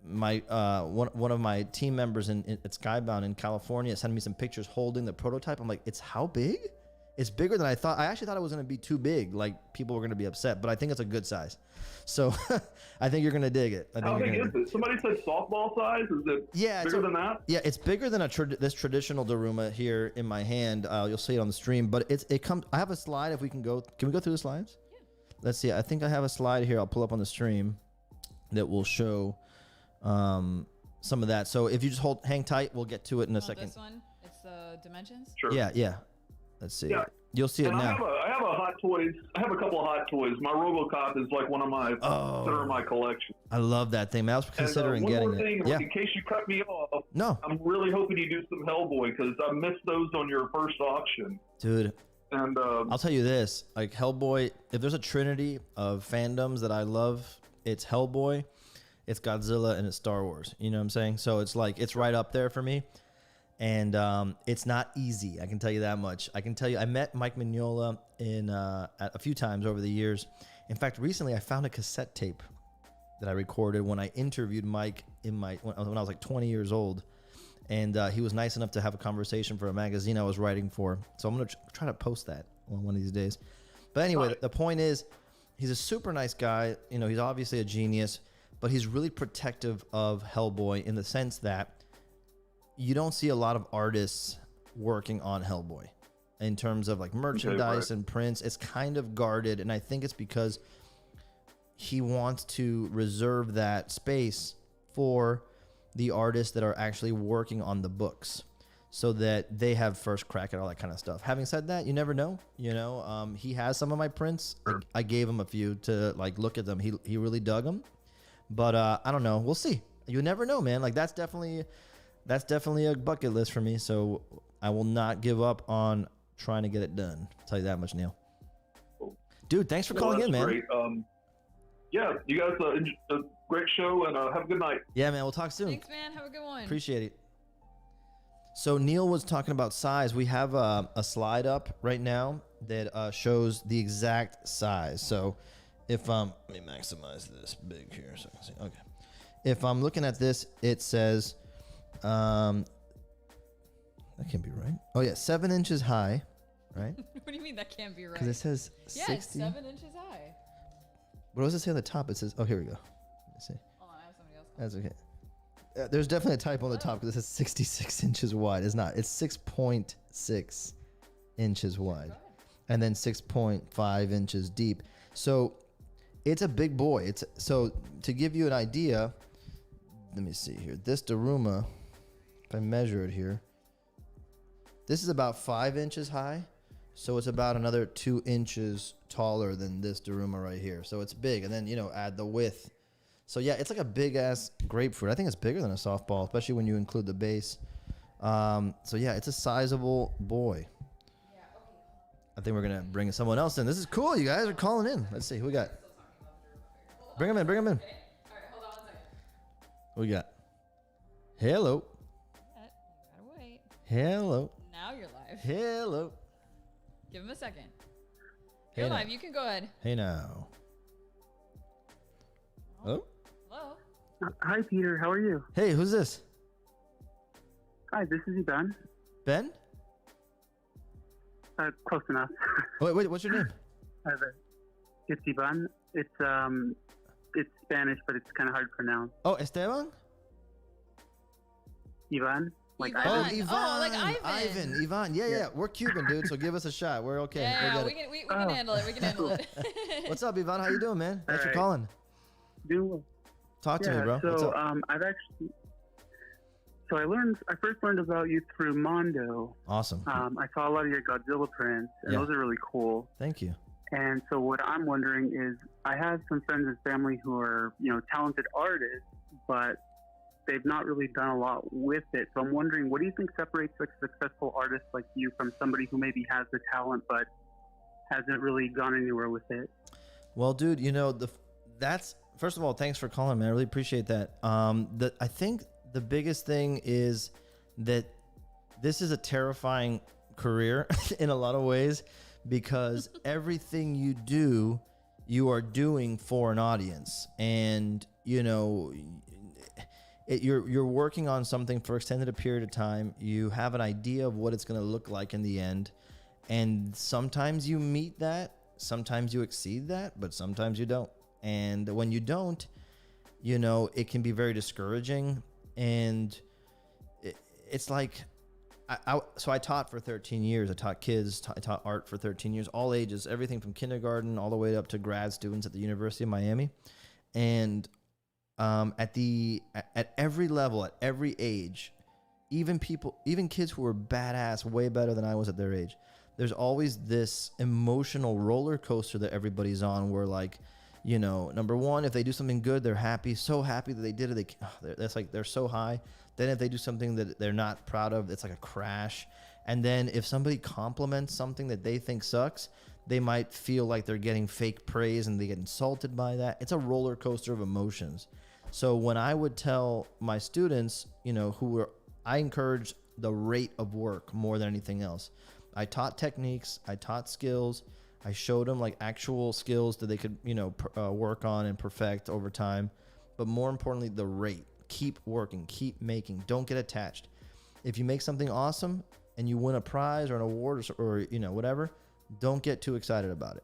my one of my team members at Skybound in California sent me some pictures holding the prototype. I'm like, it's how big? It's bigger than I thought. I actually thought it was going to be too big, like people were going to be upset, but I think it's a good size. So I think you're going to dig it. How big is it? Somebody said softball size. Is it bigger than that? Yeah, it's bigger than this traditional Daruma here in my hand. You'll see it on the stream, but it comes. I have a slide. If we can go, we go through the slides? let's see. I think I have a slide here. I'll pull up on the stream that will show some of that. So if you just hang tight, we'll get to it in a second. This one, it's the dimensions. Sure. Yeah. Let's see. Yeah. You'll see it now. I have a Hot Toys. I have a couple of Hot Toys. My RoboCop is like one of my center of my collection. I love that thing, man. I was considering getting one more thing, it. Yeah. in case you cut me off. No. I'm really hoping you do some Hellboy because I missed those on your first auction. Dude. And I'll tell you this, like Hellboy, if there's a trinity of fandoms that I love, it's Hellboy, it's Godzilla, and it's Star Wars. You know what I'm saying? So it's like, it's right up there for me. And it's not easy, I can tell you that much. I can tell you, I met Mike Mignola a few times over the years. In fact, recently I found a cassette tape that I recorded when I interviewed Mike when I was like 20 years old. And he was nice enough to have a conversation for a magazine I was writing for. So I'm going to try to post that one of these days. But anyway, the point is, he's a super nice guy. You know, he's obviously a genius, but he's really protective of Hellboy in the sense that you don't see a lot of artists working on Hellboy in terms of like merchandise and prints. It's kind of guarded. And I think it's because he wants to reserve that space for the artists that are actually working on the books so that they have first crack at all that kind of stuff. Having said that, you never know, he has some of my prints. I gave him a few to like look at them. He really dug them, but I don't know. We'll see. You never know, man. Like that's definitely a bucket list for me. So I will not give up on trying to get it done. I'll tell you that much, Neil. Dude, thanks for calling in, man. Great. Yeah, you guys, a great show, and have a good night. Yeah, man, we'll talk soon. Thanks, man. Have a good one. Appreciate it. So Neil was talking about size. We have a slide up right now that shows the exact size. So if let me maximize this big here so I can see. Okay. If I'm looking at this, it says that can't be right. Oh yeah, 7 inches high, right? What do you mean that can't be right? Because it says 60. It's 7 inches high. What does it say on the top? It says, oh, here we go. Let me see. Hold on, I have somebody else. That's okay. There's definitely a typo on the top because it says 66 inches wide. It's not. It's 6.6 inches wide. And then 6.5 inches deep. So it's a big boy. So to give you an idea, let me see here. This Daruma, if I measure it here, this is about 5 inches high. So it's about another 2 inches taller than this Daruma right here. So it's big. And then, add the width. So yeah, it's like a big ass grapefruit. I think it's bigger than a softball, especially when you include the base. So yeah, it's a sizable boy. Yeah, okay. I think we're going to bring someone else in. This is cool. You guys are calling in. Let's see who we got. Bring him in. Okay. All right, hold on 1 second. Who we got? Hello. You gotta wait. Hello. Now you're live. Hello. Give him a second. You're live. You can go ahead. Hey now. Oh. Hello. Hi, Peter. How are you? Hey, who's this? Hi, this is Ivan. Ben? Close enough. Wait, what's your name? It's Ivan. It's Spanish, but it's kind of hard to pronounce. Oh, Esteban? Ivan? Like Ivan. Ivan? Oh, Ivan. Oh, like Ivan. Ivan. Yeah. We're Cuban, dude, so give us a shot. We're okay. Yeah, we can handle it. We can handle it. What's up, Ivan? How you doing, man? Thanks for calling. Doing well. Talk to me, bro. So, What's up? I first learned about you through Mondo. Awesome. I saw a lot of your Godzilla prints, and those are really cool. Thank you. And so what I'm wondering is, I have some friends and family who are, talented artists, but they've not really done a lot with it. So I'm wondering, what do you think separates a successful artist like you from somebody who maybe has the talent but hasn't really gone anywhere with it? Well, dude, that's first of all, thanks for calling, man. I really appreciate that. I think the biggest thing is that this is a terrifying career in a lot of ways because everything you do, you are doing for an audience, and you're working on something for extended a period of time. You have an idea of what it's going to look like in the end, and sometimes you meet that, sometimes you exceed that, but sometimes you don't. And when you don't, it can be very discouraging. And it's like, So I taught for 13 years. I taught kids. I taught art for 13 years, all ages, everything from kindergarten all the way up to grad students at the University of Miami. And at every level, at every age, even kids who were badass, way better than I was at their age, there's always this emotional roller coaster that everybody's on where, like, you know, number one, if they do something good, they're happy, so happy that they did it. That's like, they're so high. Then if they do something that they're not proud of, it's like a crash. And then if somebody compliments something that they think sucks, they might feel like they're getting fake praise and they get insulted by that. It's a roller coaster of emotions. So when I would tell my students, you know, I encouraged the rate of work more than anything else. I taught techniques, I taught skills, I showed them like actual skills that they could, you know, work on and perfect over time. But more importantly, the rate. Keep working, keep making, don't get attached. If you make something awesome and you win a prize or an award or you know, whatever, don't get too excited about it.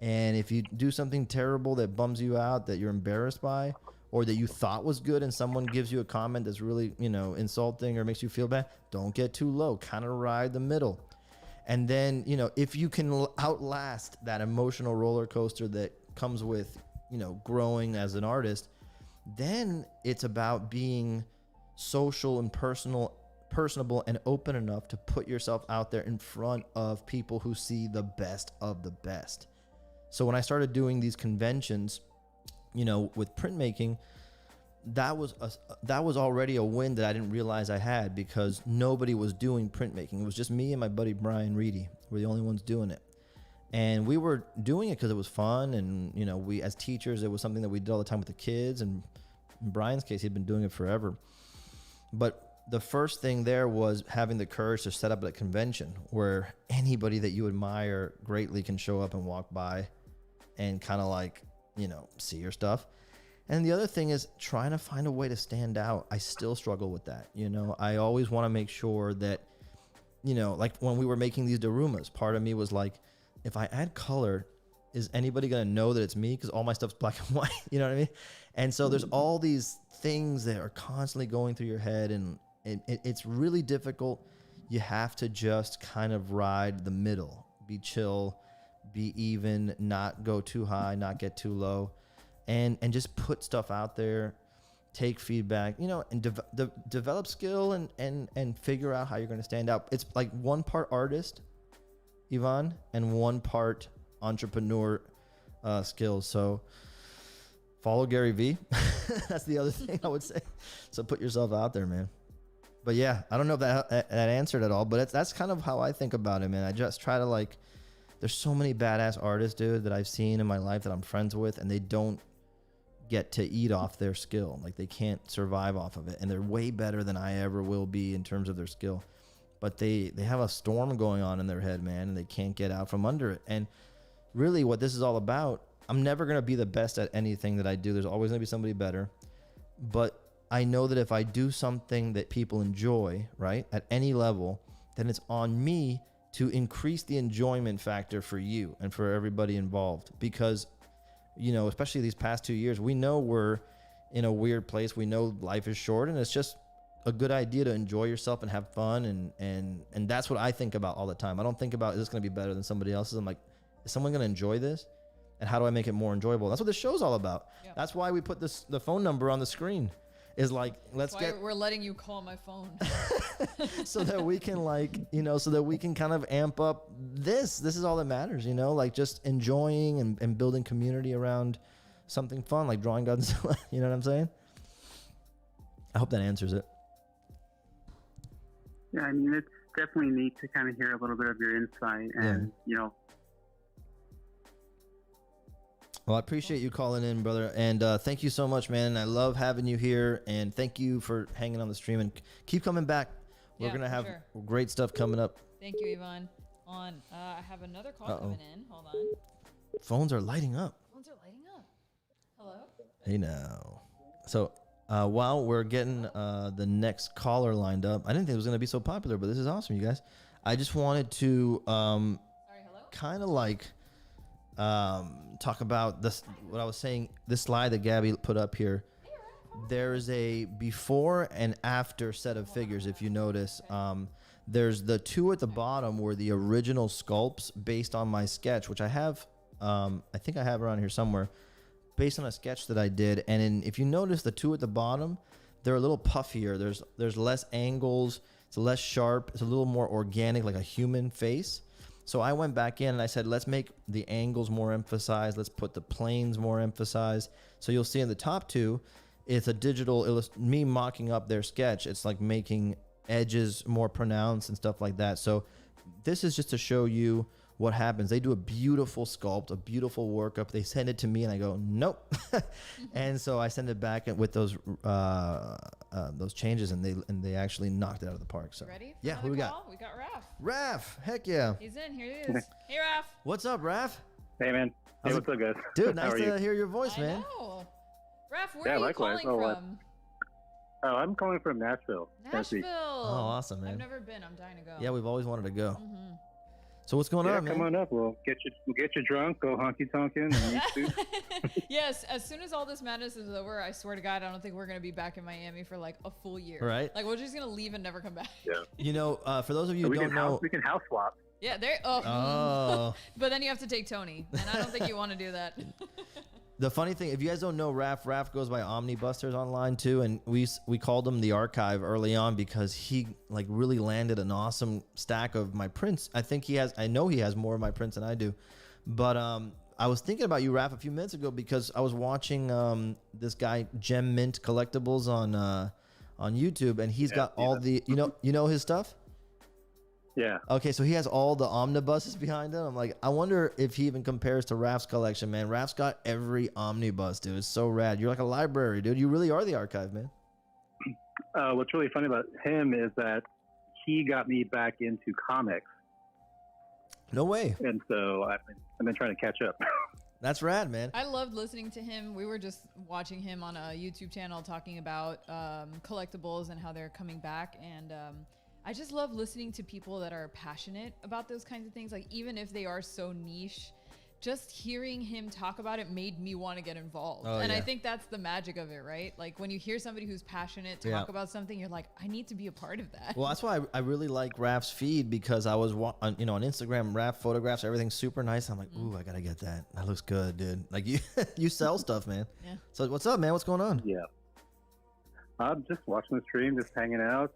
And if you do something terrible that bums you out, that you're embarrassed by, or that you thought was good and someone gives you a comment that's really, you know, insulting or makes you feel bad, don't get too low. Kind of ride the middle. And then, you know, if you can outlast that emotional roller coaster that comes with, you know, growing as an artist, then it's about being social and personable and open enough to put yourself out there in front of people who see the best of the best. So when I started doing these conventions, you know, with printmaking, that was already a win that I didn't realize I had, because nobody was doing printmaking. It was just me and my buddy Brian Reedy were the only ones doing it. And we were doing it because it was fun, and, you know, we as teachers, it was something that we did all the time with the kids, and in Brian's case, he'd been doing it forever. But the first thing there was having the courage to set up a convention where anybody that you admire greatly can show up and walk by and kind of like, you know, see your stuff. And the other thing is trying to find a way to stand out. I still struggle with that. You know, I always want to make sure that, you know, like when we were making these Darumas, part of me was like, if I add color, is anybody going to know that it's me? Because all my stuff's black and white, you know what I mean? And so there's all these things that are constantly going through your head, and it's really difficult. You have to just kind of ride the middle, be chill, be even, not go too high, not get too low, and just put stuff out there, take feedback, you know, and develop skill and figure out how you're going to stand out. It's like one part artist, Yvonne, and one part entrepreneur skills. So follow Gary V. That's the other thing I would say. So put yourself out there, man. But yeah, I don't know if that answered at all, but that's kind of how I think about it, man. I just try to, like, there's so many badass artists, dude, that I've seen in my life that I'm friends with, and they don't get to eat off their skill. Like, they can't survive off of it, and they're way better than I ever will be in terms of their skill. But they have a storm going on in their head, man, and they can't get out from under it. And really what this is all about, I'm never going to be the best at anything that I do. There's always going to be somebody better. But I know that if I do something that people enjoy, right, at any level, then it's on me to increase the enjoyment factor for you and for everybody involved. Because, you know, especially these past 2 years, we know we're in a weird place. We know life is short, and it's just a good idea to enjoy yourself and have fun. And that's what I think about all the time. I don't think about, is this going to be better than somebody else's? I'm like, is someone going to enjoy this? And how do I make it more enjoyable? That's what this show's all about. Yeah. That's why we put the phone number on the screen. Is like, we're letting you call my phone. So that we can, like, you know, so that we can kind of amp up this is all that matters, you know, like just enjoying and building community around something fun, like drawing Godzilla. You know what I'm saying? I hope that answers it. Yeah, I mean, it's definitely neat to kind of hear a little bit of your insight, and, you know. Well, I appreciate you calling in, brother. And thank you so much, man. I love having you here. And thank you for hanging on the stream. And keep coming back. We're going to have great stuff coming up. Thank you, Yvonne. I have another call coming in. Hold on. Phones are lighting up. Hello? Hey, now. So while we're getting the next caller lined up, I didn't think it was going to be so popular, but this is awesome, you guys. I just wanted to kind of like talk about this, what I was saying, this slide that Gabby put up here. There's a before and after set of figures, if you notice. There's the two at the bottom were the original sculpts based on my sketch, which I have, I think I have around here somewhere, based on a sketch that I did. And if you notice the two at the bottom, they're a little puffier. There's less angles. It's less sharp. It's a little more organic, like a human face. So I went back in and I said, let's make the angles more emphasized. Let's put the planes more emphasized. So you'll see in the top two, it's a digital, me mocking up their sketch. It's like making edges more pronounced and stuff like that. So this is just to show you what happens. They do a beautiful sculpt, a beautiful workup. They send it to me and I go, nope. And so I send it back with those changes, and they actually knocked it out of the park. So ready? Yeah, who we got? We got Raph. Raph, heck yeah. He's in. Here he is. Hey, Raph. What's up, Raph? Hey, man. Hey, what's up, guys? Dude, nice to hear your voice, man. I know. Raph, where are you likewise. calling from? Oh, I'm calling from Nashville. Nashville. Tennessee. Oh, awesome, man. I've never been. I'm dying to go. Yeah, we've always wanted to go. Mm-hmm. So what's going on, man? Come on up. We'll get you drunk, go honky tonkin, and eat food. Yes, as soon as all this madness is over, I swear to God, I don't think we're gonna be back in Miami for like a full year. Right. Like we're just gonna leave and never come back. Yeah. You know, for those of you who don't know, we can house swap. Yeah, there. Oh. But then you have to take Tony, and I don't think you want to do that. the funny thing, if you guys don't know, Raph goes by Omnibusters online too, and we called him the archive early on because he like really landed an awesome stack of my prints. I know he has more of my prints than I do, but I was thinking about you, Raph, a few minutes ago because I was watching this guy Gem Mint Collectibles on YouTube, and he's got all the you know his stuff. Yeah. Okay, so he has all the omnibuses behind him. I'm like, I wonder if he even compares to Raph's collection, man. Raph's got every omnibus, dude. It's so rad. You're like a library, dude. You really are the archive, man. What's really funny about him is that he got me back into comics. No way. And so I've been trying to catch up. That's rad, man. I loved listening to him. We were just watching him on a YouTube channel talking about collectibles and how they're coming back, and I just love listening to people that are passionate about those kinds of things. Like, even if they are so niche, just hearing him talk about it made me want to get involved. Oh, and yeah. I think that's the magic of it, right? Like, when you hear somebody who's passionate talk about something, you're like, I need to be a part of that. Well, that's why I really like Raph's feed, because I was on Instagram, Raph photographs, everything's super nice. I'm like, ooh, I gotta get that. That looks good, dude. Like, you sell stuff, man. Yeah. So what's up, man? What's going on? Yeah. I'm just watching the stream, just hanging out.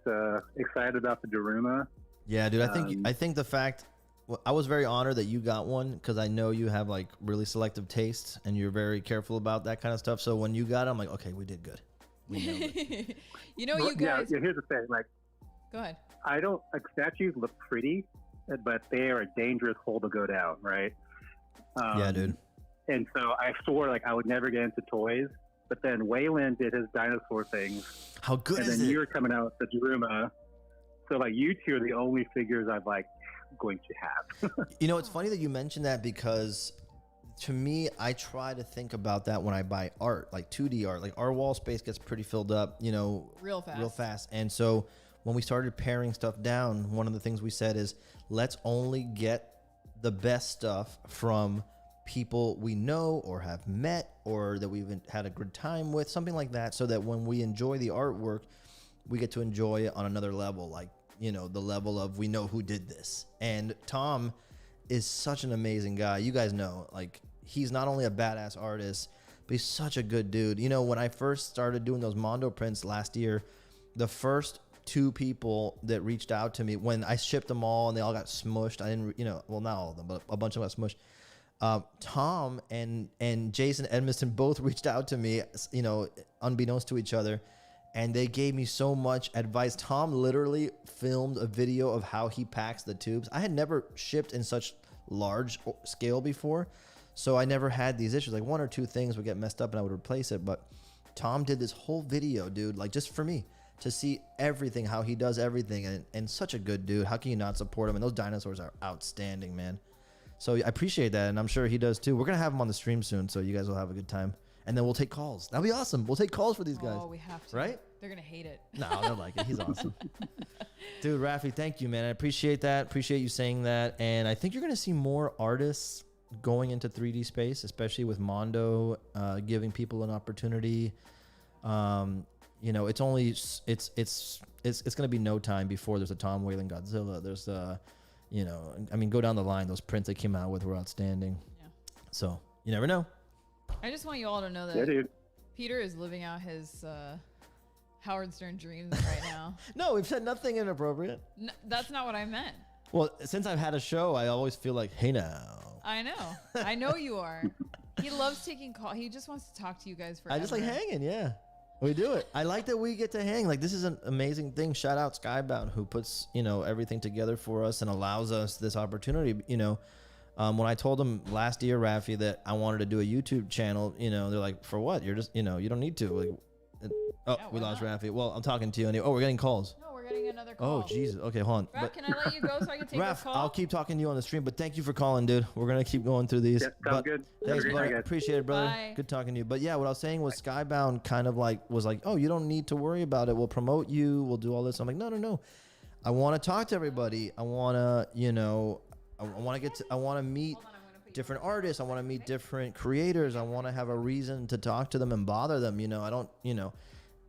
Excited about the Daruma. Yeah, dude. I think the fact, I was very honored that you got one, because I know you have like really selective tastes and you're very careful about that kind of stuff. So when you got it, I'm like, okay, we did good. We nailed it. You know, you guys. Yeah, here's the thing. Like, go ahead. I don't like statues look pretty, but they are a dangerous hole to go down, right? Yeah, dude. And so I swore like I would never get into toys. But then Waylon did his dinosaur thing. How good is it? And then you were coming out with the Daruma. So like you two are the only figures I'm like going to have. You know, it's funny that you mentioned that, because to me, I try to think about that when I buy art, like 2D art. Like, our wall space gets pretty filled up, real fast. And so when we started paring stuff down, one of the things we said is, let's only get the best stuff from people we know or have met or that we've had a good time with, something like that, so that when we enjoy the artwork, we get to enjoy it on another level, like, the level of, we know who did this. And Tom is such an amazing guy. You guys know, like, he's not only a badass artist, but he's such a good dude. When I first started doing those Mondo prints last year, the first 2 people that reached out to me, when I shipped them all and they all got smushed, I didn't, well, not all of them, but a bunch of them got smushed. Tom and Jason Edmiston both reached out to me, unbeknownst to each other, and they gave me so much advice. Tom literally filmed a video of how he packs the tubes. I had never shipped in such large scale before, so I never had these issues. Like, 1 or 2 things would get messed up and I would replace it, but Tom did this whole video, dude, like, just for me to see everything, how he does everything, and such a good dude. How can you not support him? And those dinosaurs are outstanding, man. So I appreciate that, and I'm sure he does too. We're going to have him on the stream soon, so you guys will have a good time. And then we'll take calls. That'll be awesome. We'll take calls for these guys. Oh, we have to. Right? They're going to hate it. No, they'll like it. He's awesome. Dude, Rafi, thank you, man. I appreciate that. Appreciate you saying that. And I think you're going to see more artists going into 3D space, especially with Mondo giving people an opportunity. you know, it's only it's gonna be no time before there's a Tom Whaling Godzilla. There's you know, I mean, go down the line. Those prints they came out with were outstanding. Yeah. So you never know. I just want you all to know that Yeah, dude. Peter is living out his Howard Stern dreams right now. No, we've said nothing inappropriate. That's not what I meant. Well, since I've had a show, I always feel like, hey now. I know. I know you are. He loves taking calls. He just wants to talk to you guys forever. I just like hanging, yeah. We do it. I like that we get to hang. Like, this is an amazing thing. Shout out Skybound, who puts, you know, everything together for us and allows us this opportunity. You know, when I told them last year, Rafi, that I wanted to do a YouTube channel, you know, they're like, for what? You're just, you know, you don't need to. Like, Yeah, we why lost not? Rafi. Well, I'm talking to you anyway. Oh, we're getting calls. No, we're getting another call. Oh, Jesus. Okay, hold on. Raph, can I let you go so I can take Raph, this call? I'll keep talking to you on the stream, but thank you for calling, dude. We're going to keep going through these. Yeah, sounds But good. Thanks, Have a great brother. night, guys. Appreciate it, brother. Bye. Good talking to you. But yeah, what I was saying was Skybound kind of like was like, oh, you don't need to worry about it. We'll promote you. We'll do all this. I'm like, no. I want to talk to everybody. I want to, you know, I want to meet different artists. I want to meet different creators. I want to have a reason to talk to them and bother them. You know, I don't, you know,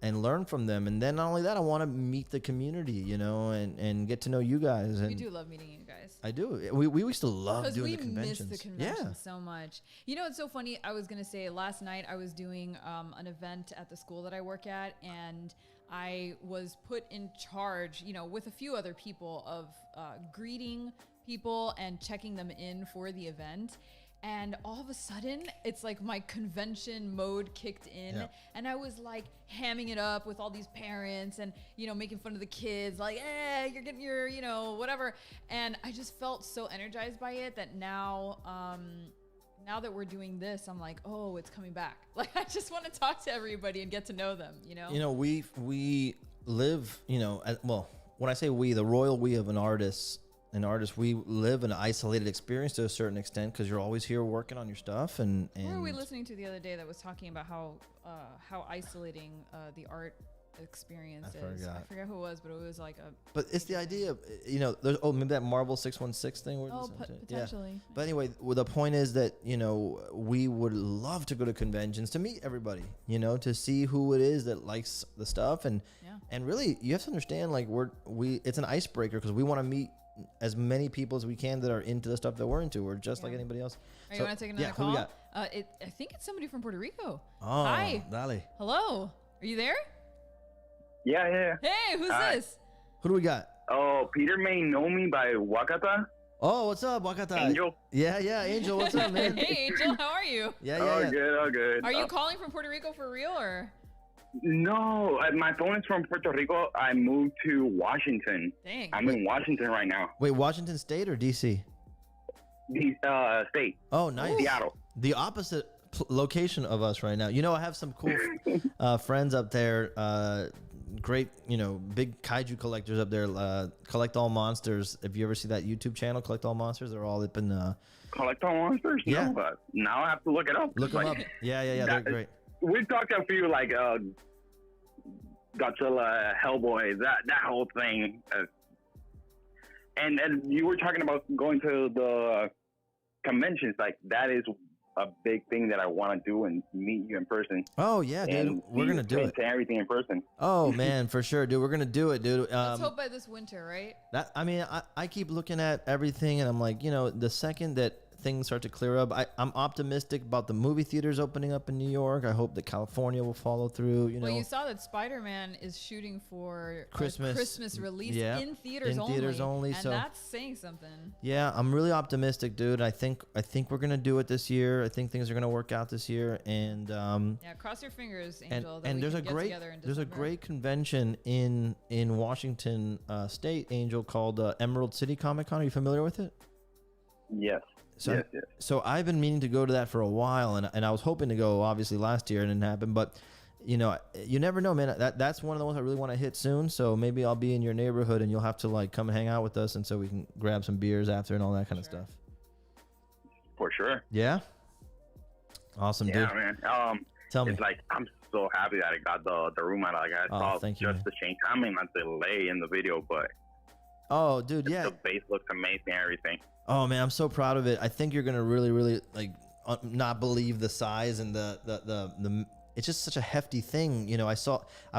and learn from them. And then not only that, I want to meet the community, you know, and get to know you guys. And We do love meeting you guys. I do. We used to love Because doing we the conventions. miss the convention Yeah. so much. You know, it's so funny. I was going to say last night I was doing an event at the school that I work at, and I was put in charge, you know, with a few other people of greeting people and checking them in for the event. And all of a sudden, it's like my convention mode kicked in. Yeah. And I was like hamming it up with all these parents and, you know, making fun of the kids, like, you're getting your, you know, whatever. And I just felt so energized by it that now, now that we're doing this, I'm like, oh, it's coming back. Like, I just want to talk to everybody and get to know them, you know? You know, we live, you know, well, when I say we, the royal we of an artist, we live an isolated experience to a certain extent because you're always here working on your stuff. And Who were we listening to the other day that was talking about how isolating the art experience is? I forgot who it was, but it was like a. But it's the idea of, you know, there's maybe that Marvel 616 thing. We're listening to. Potentially. Yeah. But anyway, the point is that, you know, we would love to go to conventions to meet everybody, you know, to see who it is that likes the stuff. And really, you have to understand, like, it's an icebreaker because we want to meet as many people as we can that are into the stuff that we're into. We're just like anybody else. Are you want to take another call? Who we got? I think it's somebody from Puerto Rico. Oh, Hi. Dale. Hello. Are you there? Yeah. Hey, who's Hi. this? Who do we got? Oh, Peter may know me by Wakata. Oh, what's up, Wakata? Angel. Yeah, Angel. What's up, man? Hey, Angel. How are you? Yeah. All good. Are you calling from Puerto Rico for real or? No, my phone is from Puerto Rico. I moved to Washington. Dang. I'm in Washington right now. Wait, Washington State or DC? The state. Oh, nice. Seattle. The opposite location of us right now. You know, I have some cool friends up there. Great, you know, big kaiju collectors up there. Collect All Monsters. If you ever see that YouTube channel, Collect All Monsters, they're all up in. Collect All Monsters? Yeah. No, but now I have to look it up. Look them up. Yeah. They're great. We've talked to a few, like Godzilla, Hellboy, that whole thing. And you were talking about going to the conventions. Like, that is a big thing that I want to do and meet you in person. Oh, yeah, dude. We're going to do it. Everything in person. Oh, man, for sure, dude. We're going to do it, dude. Let's hope by this winter, right? I keep looking at everything, and I'm like, you know, the second that things start to clear up, I'm optimistic about the movie theaters opening up in New York. I hope that California will follow through. You know, well, you saw that Spider-Man is shooting for Christmas release in theaters only. And so that's saying something. Yeah, I'm really optimistic, dude. I think we're gonna do it this year. I think things are gonna work out this year, and cross your fingers, Angel. And there's a great convention in Washington State, Angel, called Emerald City Comic Con. Are you familiar with it? Yes. So, yes. So I've been meaning to go to that for a while, and I was hoping to go obviously last year, and it didn't happen. But you know, you never know, man. That's one of the ones I really want to hit soon. So maybe I'll be in your neighborhood, and you'll have to like come and hang out with us, and so we can grab some beers after and all that kind of stuff. For sure. Yeah. Awesome, dude. Yeah, man. Tell me. It's like I'm so happy that I got the Daruma. Like I saw thank you, just the change. I mean, not delay in the video, but oh, dude, yeah. The base looks amazing. Everything. Oh man, I'm so proud of it. I think you're gonna really, really like not believe the size and the it's just such a hefty thing. You know, I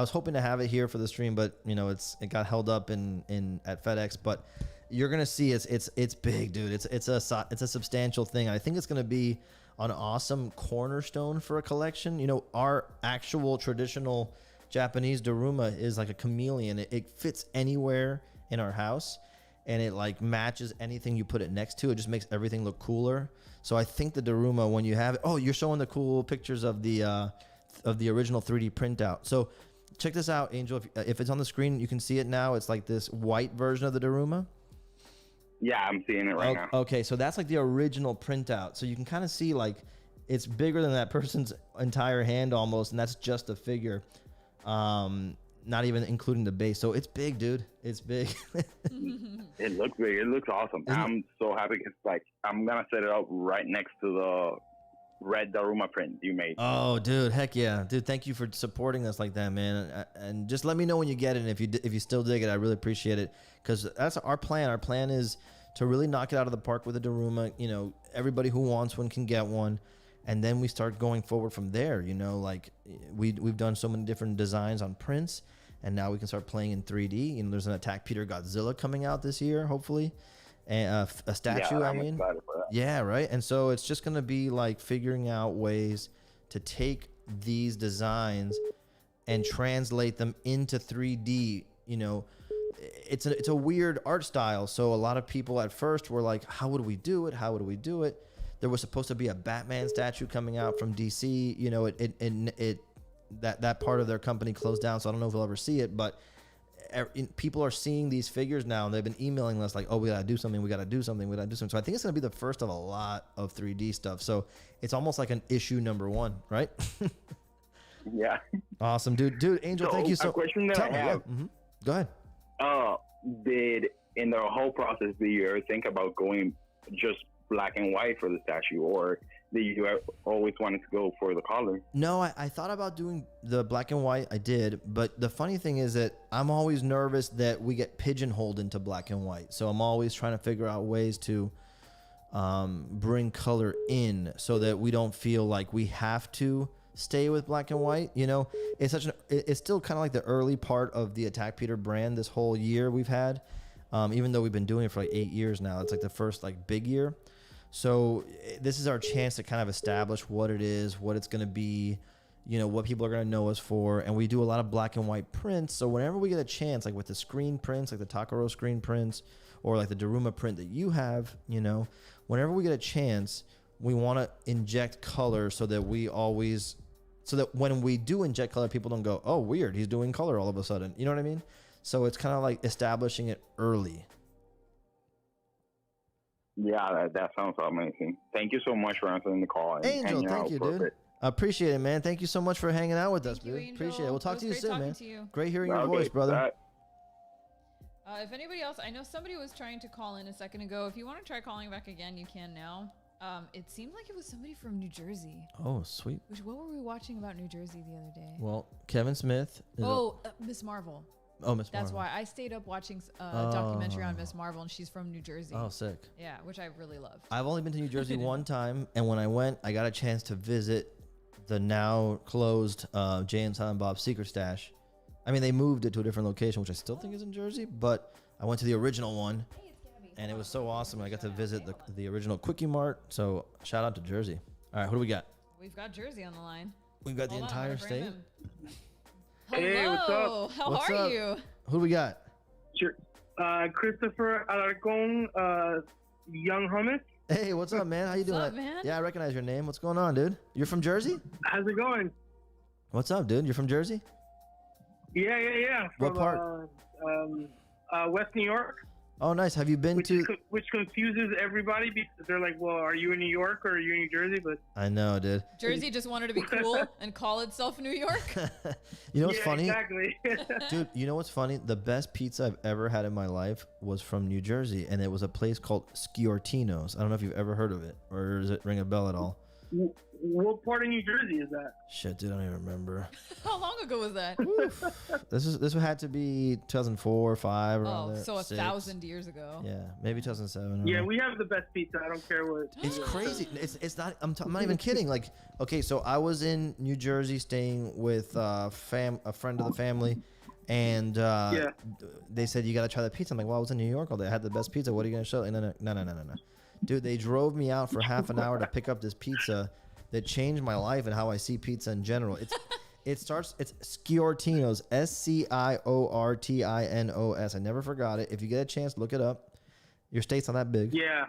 was hoping to have it here for the stream, but you know, it got held up in at FedEx. But you're gonna see it's big, dude. It's a substantial thing. I think it's gonna be an awesome cornerstone for a collection. You know, our actual traditional Japanese Daruma is like a chameleon. It fits anywhere in our house, and it like matches anything you put it next to. It just makes everything look cooler. So I think the Daruma, when you have it, you're showing the cool pictures of the original 3D printout. So check this out, Angel. If it's on the screen, you can see it now. It's like this white version of the Daruma. Yeah, I'm seeing it right now. Okay, so that's like the original printout. So you can kind of see like it's bigger than that person's entire hand almost, and that's just a figure. Not even including the base. So it's big, dude. It's big. It looks big. It looks awesome. I'm so happy. It's like I'm gonna set it up right next to the red Daruma print you made. Oh, dude, heck yeah, dude. Thank you for supporting us like that, man. And just let me know when you get it. And if you still dig it, I really appreciate it, because that's our plan. Our plan is to really knock it out of the park with a Daruma. You know, everybody who wants one can get one. And then we start going forward from there. You know, like we've done so many different designs on prints, and now we can start playing in 3D. You know, there's an Attack Peter Godzilla coming out this year, hopefully, and a statue. Yeah, I mean, excited for that. Yeah, right. And so it's just gonna be like figuring out ways to take these designs and translate them into 3D. You know, it's a weird art style. So a lot of people at first were like, "How would we do it? How would we do it?" There was supposed to be a Batman statue coming out from DC. You know, that part of their company closed down, so I don't know if we'll ever see it. But people are seeing these figures now, and they've been emailing us like, "Oh, we gotta do something. We gotta do something. We gotta do something." So I think it's gonna be the first of a lot of 3D stuff. So it's almost like an issue number 1, right? Yeah. Awesome, dude. Angel, thank you so much. A question that I have. Yeah. Go ahead. Did in the whole process, do you ever think about going just black and white for the statue, or did you always wanted to go for the color? No, I thought about doing the black and white. I did, but the funny thing is that I'm always nervous that we get pigeonholed into black and white. So I'm always trying to figure out ways to bring color in so that we don't feel like we have to stay with black and white. You know, it's still kind of like the early part of the Attack Peter brand. This whole year we've had, even though we've been doing it for like 8 years now, it's like the first like big year. So this is our chance to kind of establish what it is, what it's going to be, you know, what people are going to know us for. And we do a lot of black and white prints. So whenever we get a chance, like with the screen prints, like the Takaro screen prints, or like the Daruma print that you have, you know, whenever we get a chance, we want to inject color so that when we do inject color, people don't go, "Oh, weird, he's doing color all of a sudden." You know what I mean? So it's kind of like establishing it early. Yeah, that sounds amazing. Thank you so much for answering the call. Angel, thank you, dude. I appreciate it, man. Thank you so much for hanging out with us, dude. Appreciate it. We'll talk to you soon, man. Great hearing your voice, brother. If anybody else, I know somebody was trying to call in a second ago. If you want to try calling back again, you can now. It seemed like it was somebody from New Jersey. Oh, sweet. What were we watching about New Jersey the other day? Well, Kevin Smith. Miss Marvel. Oh, Miss Marvel. That's why I stayed up watching a documentary on Miss Marvel, and she's from New Jersey. Oh, sick. Yeah, which I really loved. I've only been to New Jersey one time, and when I went, I got a chance to visit the now closed Jay and Silent Bob's Secret Stash. I mean, they moved it to a different location, which I still think is in Jersey, but I went to the original one, and it was so awesome. I got to visit the original Quickie Mart, so shout out to Jersey. All right, who do we got? We've got Jersey on the line. We've got the entire state. Hello. Hey, what's up? How are you? Who do we got? Sure. Christopher Alarcon, Young Hummus. Hey, what's up, man? How you doing? What's up, man? Yeah, I recognize your name. What's going on, dude? You're from Jersey? How's it going? What's up, dude? You're from Jersey? Yeah. What part? West New York. Oh, nice. Have you been Which confuses everybody because they're like, well, are you in New York or are you in New Jersey? But I know, dude. Jersey just wanted to be cool and call itself New York. You know what's funny? Exactly. Dude, you know what's funny? The best pizza I've ever had in my life was from New Jersey, and it was a place called Sciortino's. I don't know if you've ever heard of it, or does it ring a bell at all? What part of New Jersey is that? Shit, dude, I don't even remember. How long ago was that? This had to be 2004 or 5 around Oh, there. so 1,000 years ago. Yeah, maybe 2007. Yeah, we have the best pizza. I don't care what. It's crazy. It's not. I'm not even kidding. Like, okay, so I was in New Jersey staying with a friend of the family, and they said you got to try the pizza. I'm like, well, I was in New York all day. I had the best pizza. What are you gonna show? And no. Dude, they drove me out for half an hour to pick up this pizza that changed my life and how I see pizza in general. It's Sciortino's, Sciortinos. I never forgot it. If you get a chance, look it up. Your state's not that big. Yeah.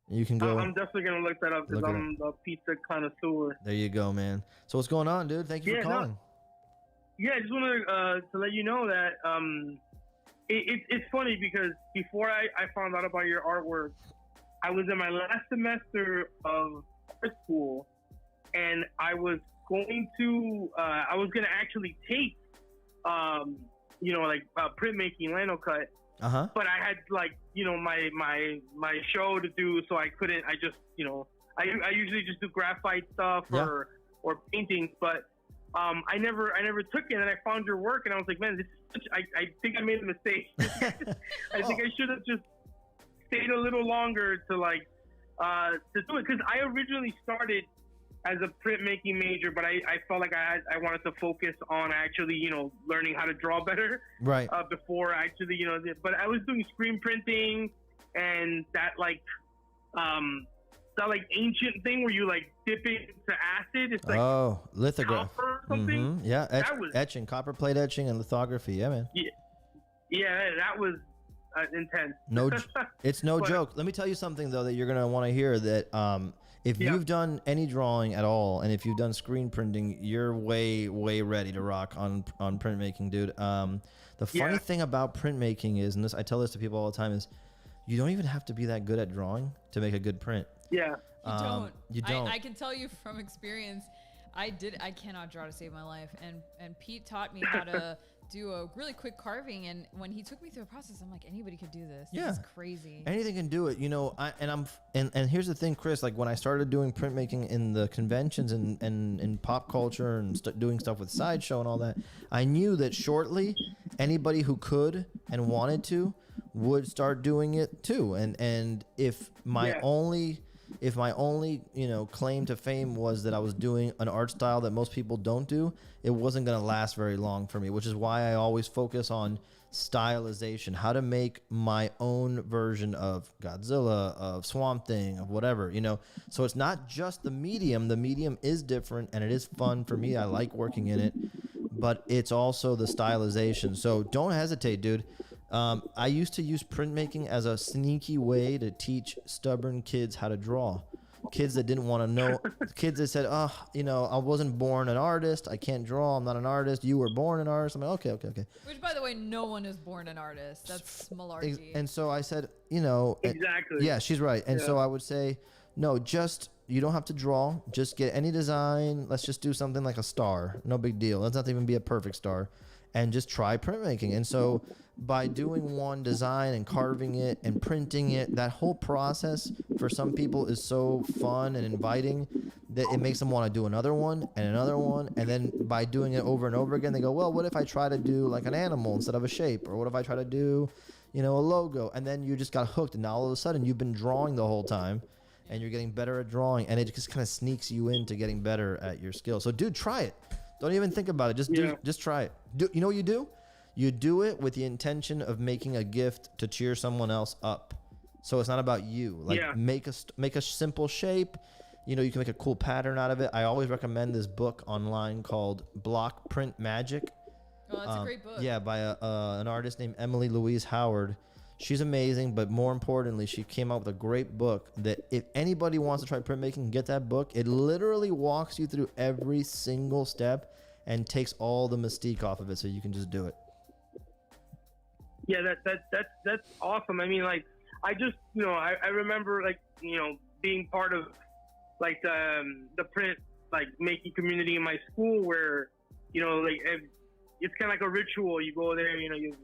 You can go. I'm definitely gonna look that up because I'm a pizza connoisseur. There you go, man. So what's going on, dude? Thank you for calling. Yeah, I just wanted to let you know that it's funny because before I found out about your artwork, I was in my last semester of art school, and I was going to actually take printmaking, lino cut. Uh-huh. But I had my show to do, so I couldn't. I just I usually just do graphite stuff or paintings, but I never took it. And I found your work, and I was like, man, I think I made a mistake. I think I should have just stayed a little longer to do it, because I originally started as a printmaking major, but I felt like I wanted to focus on actually learning how to draw better, right? Before actually but I was doing screen printing and that ancient thing where you dip it into acid. It's like lithograph or something. Mm-hmm. Yeah, etching, copper plate etching, and lithography. Yeah, man. Yeah, that was intense. It's no joke. Let me tell you something though that you're gonna want to hear. That if you've done any drawing at all, and if you've done screen printing, you're way ready to rock on printmaking, dude. The funny thing about printmaking is, and I tell this to people all the time, is you don't even have to be that good at drawing to make a good print. Yeah, you don't. I can tell you from experience. I cannot draw to save my life, and Pete taught me how to do a really quick carving, and when he took me through the process, I'm like, anybody could do this. This is crazy. Anything can do it, and here's the thing, Chris, like when I started doing printmaking in the conventions and in pop culture and doing stuff with Sideshow and all that, I knew that shortly anybody who could and wanted to would start doing it too. And if my only claim to fame was that I was doing an art style that most people don't do, it wasn't going to last very long for me, which is why I always focus on stylization, how to make my own version of Godzilla, of Swamp Thing, of whatever, So it's not just the medium. The medium is different, and it is fun for me. I like working in it, but it's also the stylization. So don't hesitate, dude. I used to use printmaking as a sneaky way to teach stubborn kids how to draw. Kids that didn't want to know, kids that said, I wasn't born an artist. I can't draw. I'm not an artist. You were born an artist. I'm like, okay. Which, by the way, no one is born an artist. That's malarkey. And so I said, exactly. Yeah, she's right. And so I would say, no, you don't have to draw. Just get any design. Let's just do something like a star. No big deal. Let's not even be a perfect star. And just try printmaking. And so by doing one design and carving it and printing it, that whole process for some people is so fun and inviting that it makes them want to do another one and another one. And then by doing it over and over again, they go, well, what if I try to do like an animal instead of a shape? Or what if I try to do, a logo? And then you just got hooked. And now all of a sudden you've been drawing the whole time and you're getting better at drawing. And it just kind of sneaks you into getting better at your skill. So dude, try it. Don't even think about it. Just try it. You know what you do? You do it with the intention of making a gift to cheer someone else up. So it's not about you. Make a simple shape. You can make a cool pattern out of it. I always recommend this book online called Block Print Magic. Oh, that's a great book. Yeah, by an artist named Emily Louise Howard. She's amazing, but more importantly, she came out with a great book that if anybody wants to try printmaking, get that book. It literally walks you through every single step and takes all the mystique off of it, so you can just do it. Yeah, that's awesome. I mean, I just I remember being part of the print making community in my school where it's kind of like a ritual. You go there, you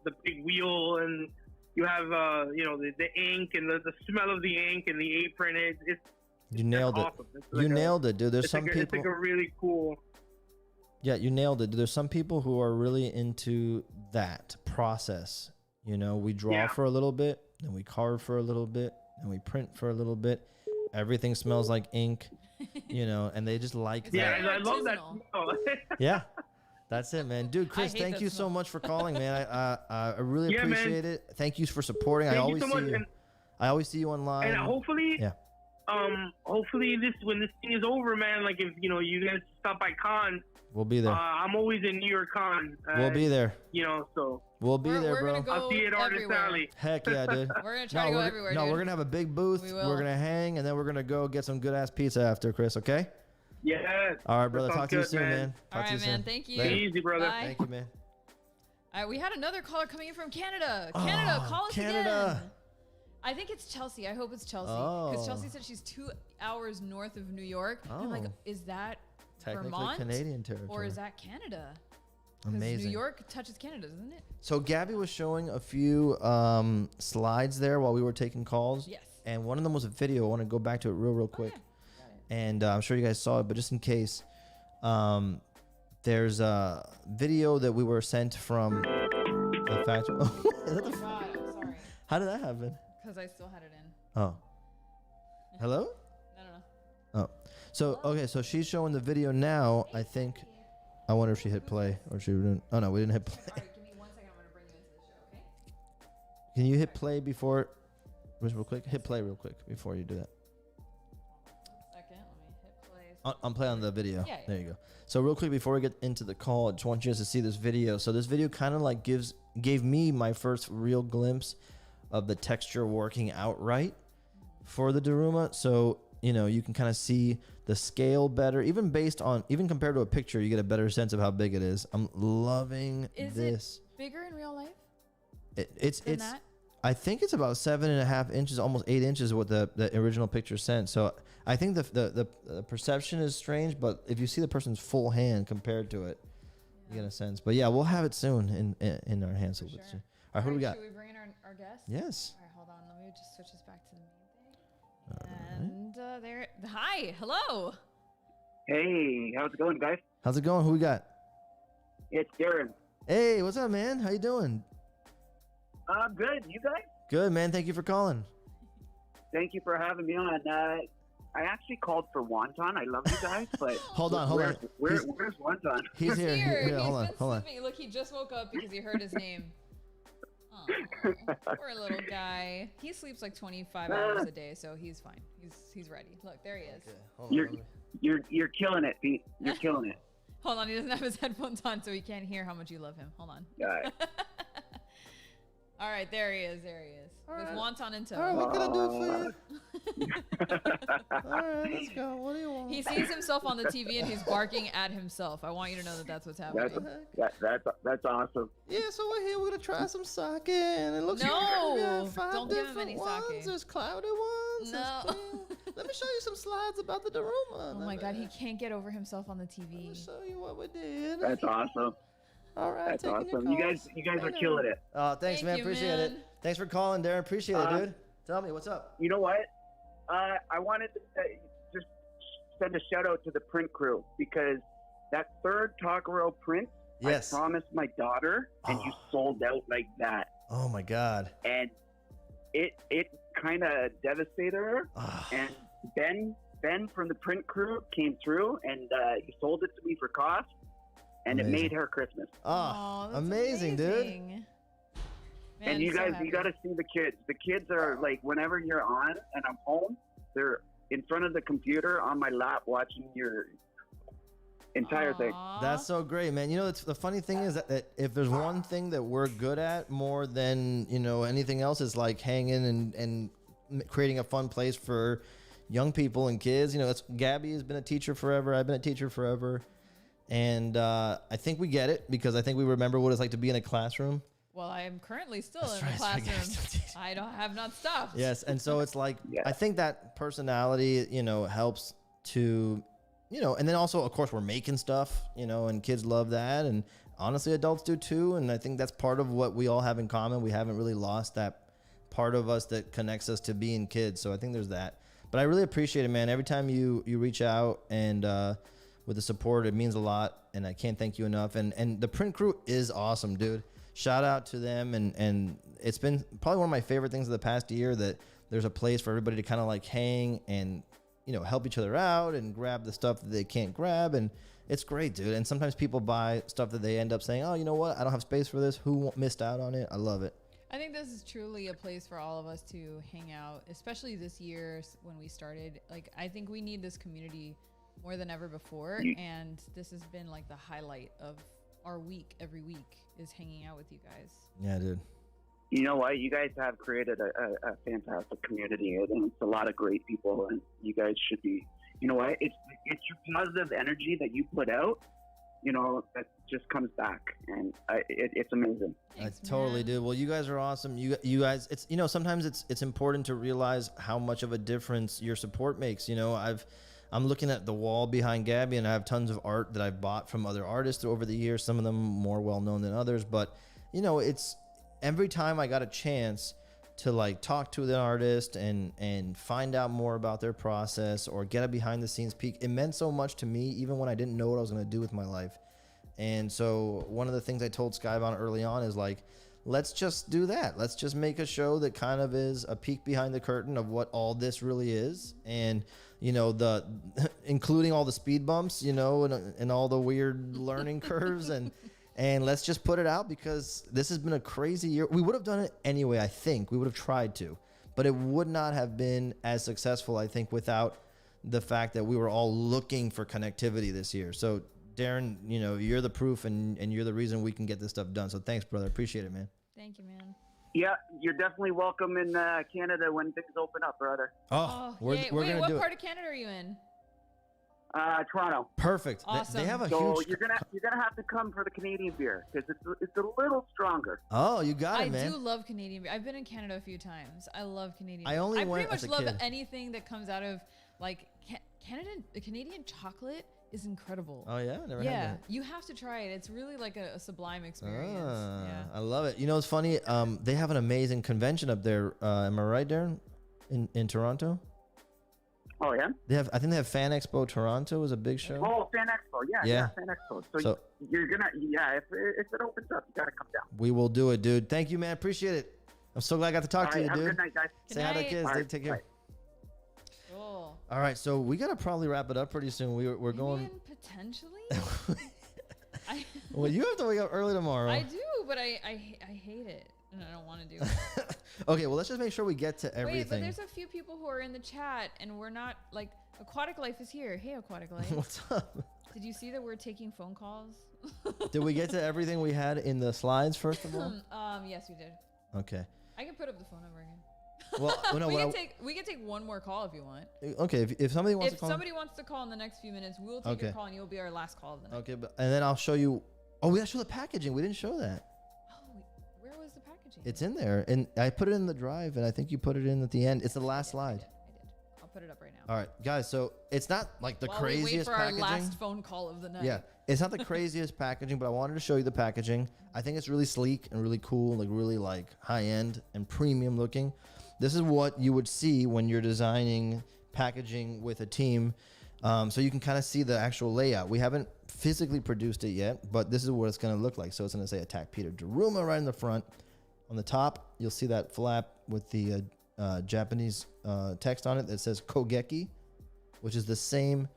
the big wheel, and you have the ink and the smell of the ink and the apron. You nailed it. Awesome. You nailed it, dude. There's It's some like people. it's like a really cool. Yeah, you nailed it. There's some people who are really into that process. You know, we draw for a little bit, then we carve for a little bit, and we print for a little bit. Everything smells like ink, you know, and they just like Yeah, that. I love that. Yeah, that's it, man. Dude, Chris, hate thank that you smell. so much for calling, man. I really Yeah, man. appreciate it. Thank you for supporting. I Thank you always so see much. you. I always see you online. And hopefully, Yeah. hopefully when this thing is over, man, like if you guys stop by con, We'll be there. I'm always in New York con. We'll be there. So We'll be there, we're bro. gonna go I'll see you at Artist everywhere. Alley. Heck yeah, dude. We're gonna try to go everywhere. No, dude. we're gonna have a big booth. We will. We're gonna hang, and then we're gonna go get some good ass pizza after, Chris. Okay? Yes. All right, brother. That Talk sounds to you good, soon, man. All Talk to you right, man. soon. Thank you. Later. Easy, brother. Bye. Thank you, man. All right, we had another caller coming in from Canada. Canada, call us Canada. again. I think it's Chelsea. I hope it's Chelsea. Because Oh. Chelsea said she's 2 hours north of New York. And I'm like, Oh. is that Technically Vermont? Canadian territory. Or is that Canada? 'Cause Amazing. New York touches Canada, doesn't it? So Gabby was showing a few slides there while we were taking calls. Yes. And one of them was a video. I want to go back to it real quick. Yeah. Got it. And I'm sure you guys saw it, but just in case, there's a video that we were sent from the factory. Is that the God, I'm sorry. How did that happen? Because I still had it in. Oh. Hello? No. Oh. So, okay, so she's showing the video now. I think. I wonder if she hit play or she didn't. Oh, no, we didn't hit play. All right, give me 1 second. I'm going to bring you into the show, okay? Can you hit play before. Just real quick? Hit play real quick before you do that. Second. Let me hit play. I'm playing on the video. Yeah. There you go. So real quick before we get into the call, I just want you guys to see this video. So this video kind of like gave me my first real glimpse of the texture working out right for the Daruma. So, you know, you can kind of see the scale better, even compared to a picture, you get a better sense of how big it is. I'm loving Is this. it bigger in real life? It's than that? I think it's about 7.5 inches, almost 8 inches, what the original picture sent. So I think the perception is strange, but if you see the person's full hand compared to it, you get a sense. But yeah, we'll have it soon in our hands. For So sure. All right, who do we got? Should we bring in our guest? Yes. All right, hold on. Let me just switch this back to the main thing. And there. Hi. Hello. Hey, how's it going, guys? How's it going? Who we got? It's Darren. Hey, what's up, man? How you doing? I'm good. You guys? Good, man. Thank you for calling. Thank you for having me on. I actually called for Wonton. I love you guys, but Hold on. Where's Wonton? He's here. He's Hold on. been Hold on. sleeping. Look, he just woke up because he heard his name. Aw, poor little guy. He sleeps like 25 hours a day, so he's fine. He's ready. Look, there he is. Okay, hold on. You're killing it, Pete. You're killing it. Hold on, he doesn't have his headphones on, so he can't hear how much you love him. Hold on. Yeah. All right, there he is. There he is. With wonton in tow. All right, what can I do for you? All right, let's go. What do you want? He sees himself on the TV and he's barking at himself. I want you to know that that's what's happening. That's awesome. Yeah, so we're here. We're gonna try some sake, and it looks No, like we got 5 don't give him different any ones. sake. There's cloudy ones. No. there's clear. Let me show you some slides about the Daruma. Oh my God, he can't get over himself on the Let me TV. show you what we did. That's awesome. All right, That's taking your awesome. You calls. guys are killing it. Oh, thanks, Thank man. you, Appreciate man. it. Thanks for calling, Darren. Appreciate it, dude. Tell me what's up. You know what? I wanted to just send a shout out to the print crew because that third Takaro print, Yes. I promised my daughter, and you sold out like that. Oh my God. And it kind of devastated her. Ah. And Ben from the print crew came through and he sold it to me for cost, and Amazing. it made her Christmas. Oh, Aw, that's amazing, dude. amazing. Man, And you so guys, happy. you got to see the kids. The kids are like, whenever you're on and I'm home, they're in front of the computer on my lap watching your entire thing. Aw. That's so great, man. You know, the funny thing is that if there's one thing that we're good at more than, you know, anything else, is like hanging and creating a fun place for young people and kids. You know, Gaby has been a teacher forever. I've been a teacher forever. And I think we get it because I think we remember what it's like to be in a classroom. Well, I am currently still That's in right, the that's right, classroom. guys. I have not stopped. Yes, and so it's like Yeah. I think that personality, you know, helps to, you know, and then also of course we're making stuff, you know, and kids love that, and honestly adults do too, and I think that's part of what we all have in common. We haven't really lost that part of us that connects us to being kids. So I think there's that. But I really appreciate it, man. Every time you reach out and with the support, it means a lot, and I can't thank you enough. And the print crew is awesome, dude. Shout out to them, and it's been probably one of my favorite things of the past year that there's a place for everybody to kind of like hang and, you know, help each other out and grab the stuff that they can't grab, and it's great, dude. And sometimes people buy stuff that they end up saying, oh, you know what, I don't have space for this. Who missed out on it? I love it. I think this is truly a place for all of us to hang out, especially this year when we started. Like, I think we need this community more than ever before, and this has been like the highlight of our week. Every week is hanging out with you guys. Yeah, dude. You know what? You guys have created a fantastic community, and it's a lot of great people, and you guys should be, you know what? It's your positive energy that you put out, you know, that just comes back, and it's amazing. Thanks, I totally man. do. Well, you guys are awesome. You guys, it's, you know, sometimes it's important to realize how much of a difference your support makes. You know, I'm looking at the wall behind Gaby, and I have tons of art that I've bought from other artists over the years, some of them more well known than others, but you know, it's every time I got a chance to like talk to an artist and find out more about their process or get a behind the scenes peek, it meant so much to me, even when I didn't know what I was going to do with my life. And so one of the things I told Skybound early on is like, let's just do that. Let's just make a show that kind of is a peek behind the curtain of what all this really is. And, you know, the including all the speed bumps, you know, and all the weird learning curves, and let's just put it out, because this has been a crazy year. We would have done it anyway, I think. We would have tried to, but it would not have been as successful, I think, without the fact that we were all looking for connectivity this year. So Darren, you know, you're the proof, and you're the reason we can get this stuff done. So thanks, brother. Appreciate it, man. Thank you, man. Yeah, you're definitely welcome in Canada when things open up, brother. Oh, we're Wait, going to do what it. part of Canada are you in? Toronto. Perfect. Awesome. They have a So huge... you're gonna have to come for the Canadian beer, because it's a little stronger. Oh, you got it, I man. do love Canadian beer. I've been in Canada a few times. I love Canadian I beer. only I went pretty as much a love kid. anything that comes out of like Canadian chocolate is incredible. Oh, yeah? Never had Yeah, that. you have to try it. It's really like a sublime experience. Ah, Yeah. I love it. You know, it's funny. They have an amazing convention up there. Am I right, Darren? In Toronto? Oh yeah. I think they have Fan Expo Toronto is a big show. Oh, Fan Expo. Yeah, Fan Expo. So you're gonna, if it opens up, you gotta come down. We will do it, dude. Thank you, man. Appreciate it. I'm so glad I got to talk to you, Have dude. a good night, guys. Say hi to the night. kids. All They right, take care. bye. Cool. All right, so we gotta probably wrap it up pretty soon. We're going. Maybe potentially. Well, you have to wake up early tomorrow. I do, but I hate it, and I don't want to do it. Okay, well, let's just make sure we get to Wait, everything. but there's a few people who are in the chat, and we're not like Aquatic Life is here. Hey, Aquatic Life. What's up? Did you see that we're taking phone calls? Did we get to everything we had in the slides first of all? Yes, we did. Okay. I can put up the phone number again. Well, no, we can take one more call if you want. okay. If somebody wants If to call, somebody wants to call in the next few minutes, we'll take your Okay. call, and you'll be our last call of the night. okay, and then I'll show you. Oh, we gotta show the packaging. We didn't show that. Oh, where was the packaging? It's in there, and I put it in the drive, and I think you put it in at the end. It's the last slide. I did. I'll put it up right now. All right, guys. So it's not like the While we wait craziest for packaging. our last phone call of the night. Yeah, it's not the craziest packaging, but I wanted to show you the packaging. I think it's really sleek and really cool, like really like high end and premium looking. This is what you would see when you're designing packaging with a team. So you can kind of see the actual layout. We haven't physically produced it yet, but this is what it's going to look like. So it's going to say Attack Peter Daruma right in the front. On the top, you'll see that flap with the Japanese text on it that says Kogeki, which is the same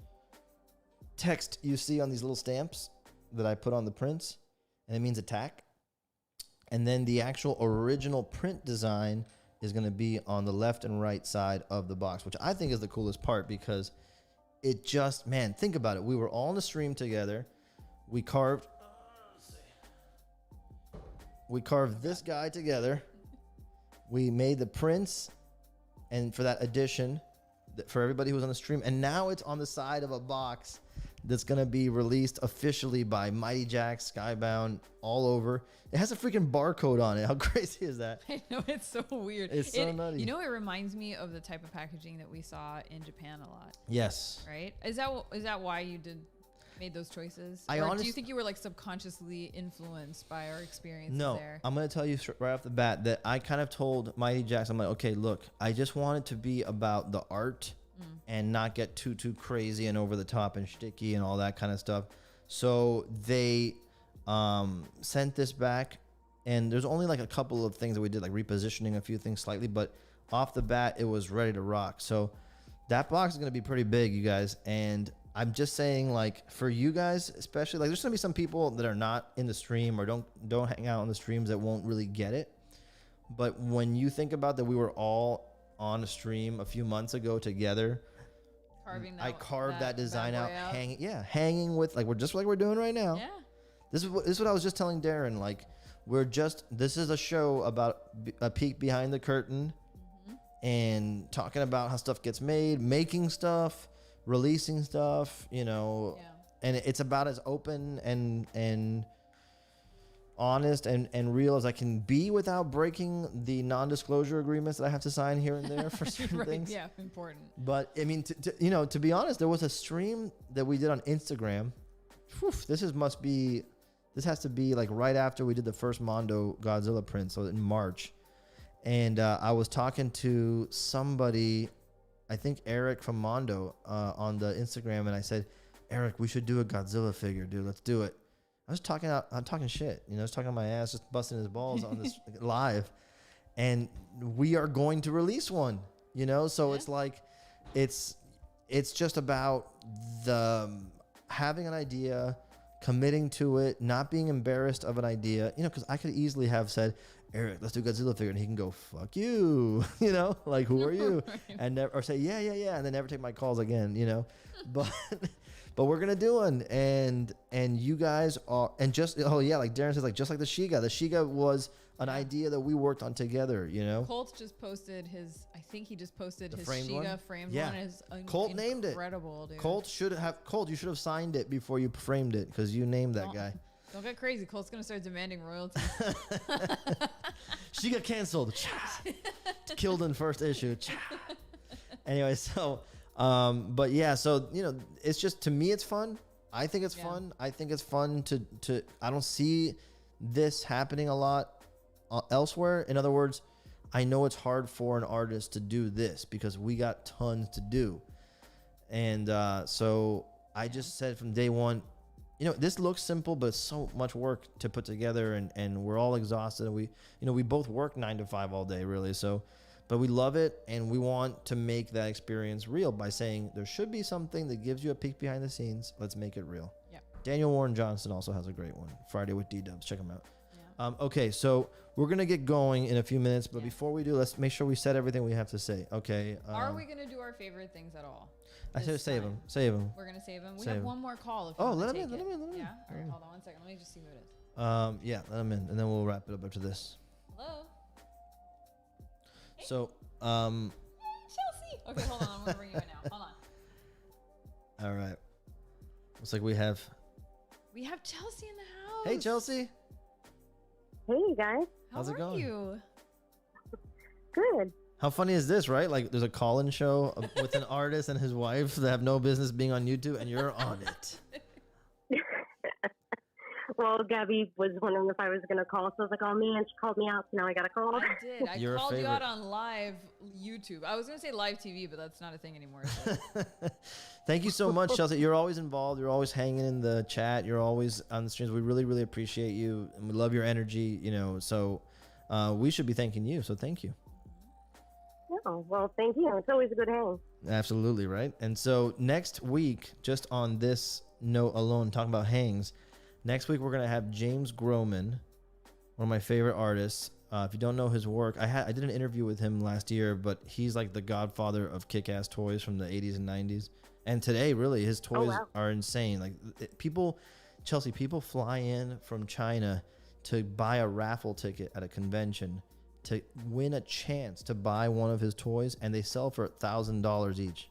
text you see on these little stamps that I put on the prints, and it means attack. And then the actual original print design is going to be on the left and right side of the box, which I think is the coolest part, because it just, man, think about it. We were all in the stream together. We carved this guy together. We made the prints, and for that edition, for everybody who was on the stream, and now it's on the side of a box that's going to be released officially by Mighty Jack, Skybound, all over. It has a freaking barcode on it. How crazy is that? I know, it's so weird. It's so nutty. You know, it reminds me of the type of packaging that we saw in Japan a lot. Yes. Right? Is that why you made those choices? Do you think you were like subconsciously influenced by our experiences No, there? I'm going to tell you right off the bat that I kind of told Mighty Jax, I'm like, okay, look, I just want it to be about the art and not get too crazy and over the top and shticky and all that kind of stuff. So they sent this back, and there's only like a couple of things that we did, like repositioning a few things slightly, but off the bat it was ready to rock. So that box is going to be pretty big, you guys, and I'm just saying, like, for you guys especially, like, there's going to be some people that are not in the stream or don't hang out on the streams that won't really get it. But when you think about that, we were all on a stream a few months ago together. I carved that design out, hanging with, like, we're doing right now. Yeah. This is what I was just telling Darren. Like, this is a show about a peek behind the curtain, and talking about how stuff gets made, making stuff, releasing stuff, you know, and it's about as open and honest and real as I can be without breaking the non-disclosure agreements that I have to sign here and there for certain things. Yeah, important. But I mean, to be honest, there was a stream that we did on Instagram. Whew, this has to be like right after we did the first Mondo Godzilla print, so in March. And I was talking to somebody, I think Eric from Mondo, on the Instagram, and I said, Eric, we should do a Godzilla figure, dude. Let's do it. I'm talking shit, you know, I was talking my ass, just busting his balls on this live, and we are going to release one, you know. So it's like, it's just about having an idea, committing to it, not being embarrassed of an idea, you know, because I could easily have said, Eric, let's do a Godzilla figure, and he can go, fuck you, you know, like, who are you? And or say, yeah, and then never take my calls again, you know. But we're gonna do one, and you guys are, and just, like Darren says, like, just like the Shiga was an idea that we worked on together, you know. Colt just posted his, I think he just posted his framed Shiga one? framed Yeah. one. Is Colt named it. Incredible, dude. Colt, you should have signed it before you framed it, because you named that guy. Don't get crazy. Colt's gonna start demanding royalties. She got canceled. Killed in first issue. Anyway, so, but yeah, so, you know, it's just, to me, it's fun. I think it's fun. I think it's fun to. I don't see this happening a lot elsewhere. In other words, I know it's hard for an artist to do this because we got tons to do, and so I just said from day one, you know, this looks simple, but it's so much work to put together, and we're all exhausted. And we both work 9 to 5 all day, really. So, but we love it, and we want to make that experience real by saying there should be something that gives you a peek behind the scenes. Let's make it real. Yeah. Daniel Warren Johnson also has a great one, Friday with D-Dubs. Check him out. Yeah. Okay, so we're gonna get going in a few minutes, but before we do, let's make sure we said everything we have to say. Okay. Are we gonna do our favorite things at all? I said save them. Save them. We're gonna save them. We have one more call. If let him in. Let him in. Yeah. All right. Hold on 1 second. Let me just see who it is. Yeah. Let him in, and then we'll wrap it up after this. Hello. Hey. So, Chelsea. Okay, hold on. I'm gonna bring you in now. Hold on. All right. Looks like we have Chelsea in the house. Hey, Chelsea. Hey, you guys. How's it going? How are you? Good. How funny is this, right? Like, there's a call-in show with an artist and his wife that have no business being on YouTube, and you're on it. Well, Gaby was wondering if I was going to call, so I was like, oh, man, she called me out, so now I got to call. I did. I called you out on live YouTube. I was going to say live TV, but that's not a thing anymore. So. Thank you so much, Chelsea. You're always involved. You're always hanging in the chat. You're always on the streams. We really, really appreciate you, and we love your energy, you know, so we should be thanking you, so thank you. Oh, well, thank you. It's always a good hang. Absolutely, right? And so next week, just on this note alone, talking about hangs, next week we're going to have James Groman, one of my favorite artists. If you don't know his work, I did an interview with him last year, but he's like the godfather of kick-ass toys from the 80s and 90s. And today, really, his toys are insane. Like, Chelsea, people fly in from China to buy a raffle ticket at a convention to win a chance to buy one of his toys, and they sell for $1,000 each.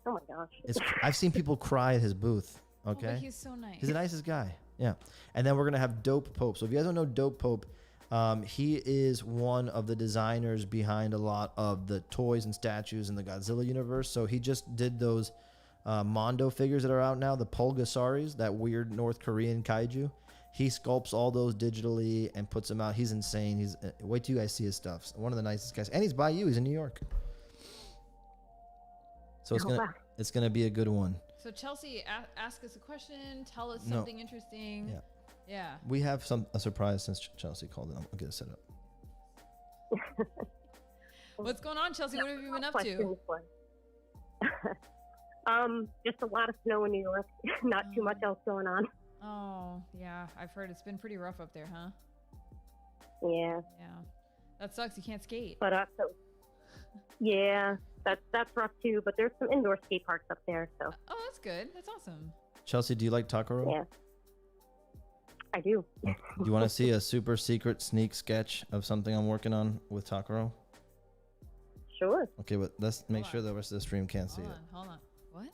Oh my gosh. I've seen people cry at his booth. Okay. Oh, but he's so nice. He's the nicest guy. Yeah. And then we're going to have Dope Pope. So if you guys don't know Dope Pope, he is one of the designers behind a lot of the toys and statues in the Godzilla universe. So he just did those Mondo figures that are out now, the Pulgasaris, that weird North Korean kaiju. He sculpts all those digitally and puts them out. He's insane. Wait till you guys see his stuff. One of the nicest guys. And he's by you. He's in New York. So it's gonna be a good one. So Chelsea, ask us a question. Tell us something interesting. Yeah. Yeah. We have a surprise since Chelsea called it. I'll get it set up. What's going on, Chelsea? What have you been up to? Just a lot of snow in New York. Not too much else going on. Oh, yeah. I've heard it's been pretty rough up there, huh? Yeah. Yeah. That sucks. You can't skate. But yeah, that's rough too. But there's some indoor skate parks up there, so. Oh, that's good. That's awesome. Chelsea, do you like Takaro? Yeah. I do. Do you want to see a super secret sneak sketch of something I'm working on with Takaro? Sure. Okay, but let's make sure the rest of the stream can't see it. Hold on. What?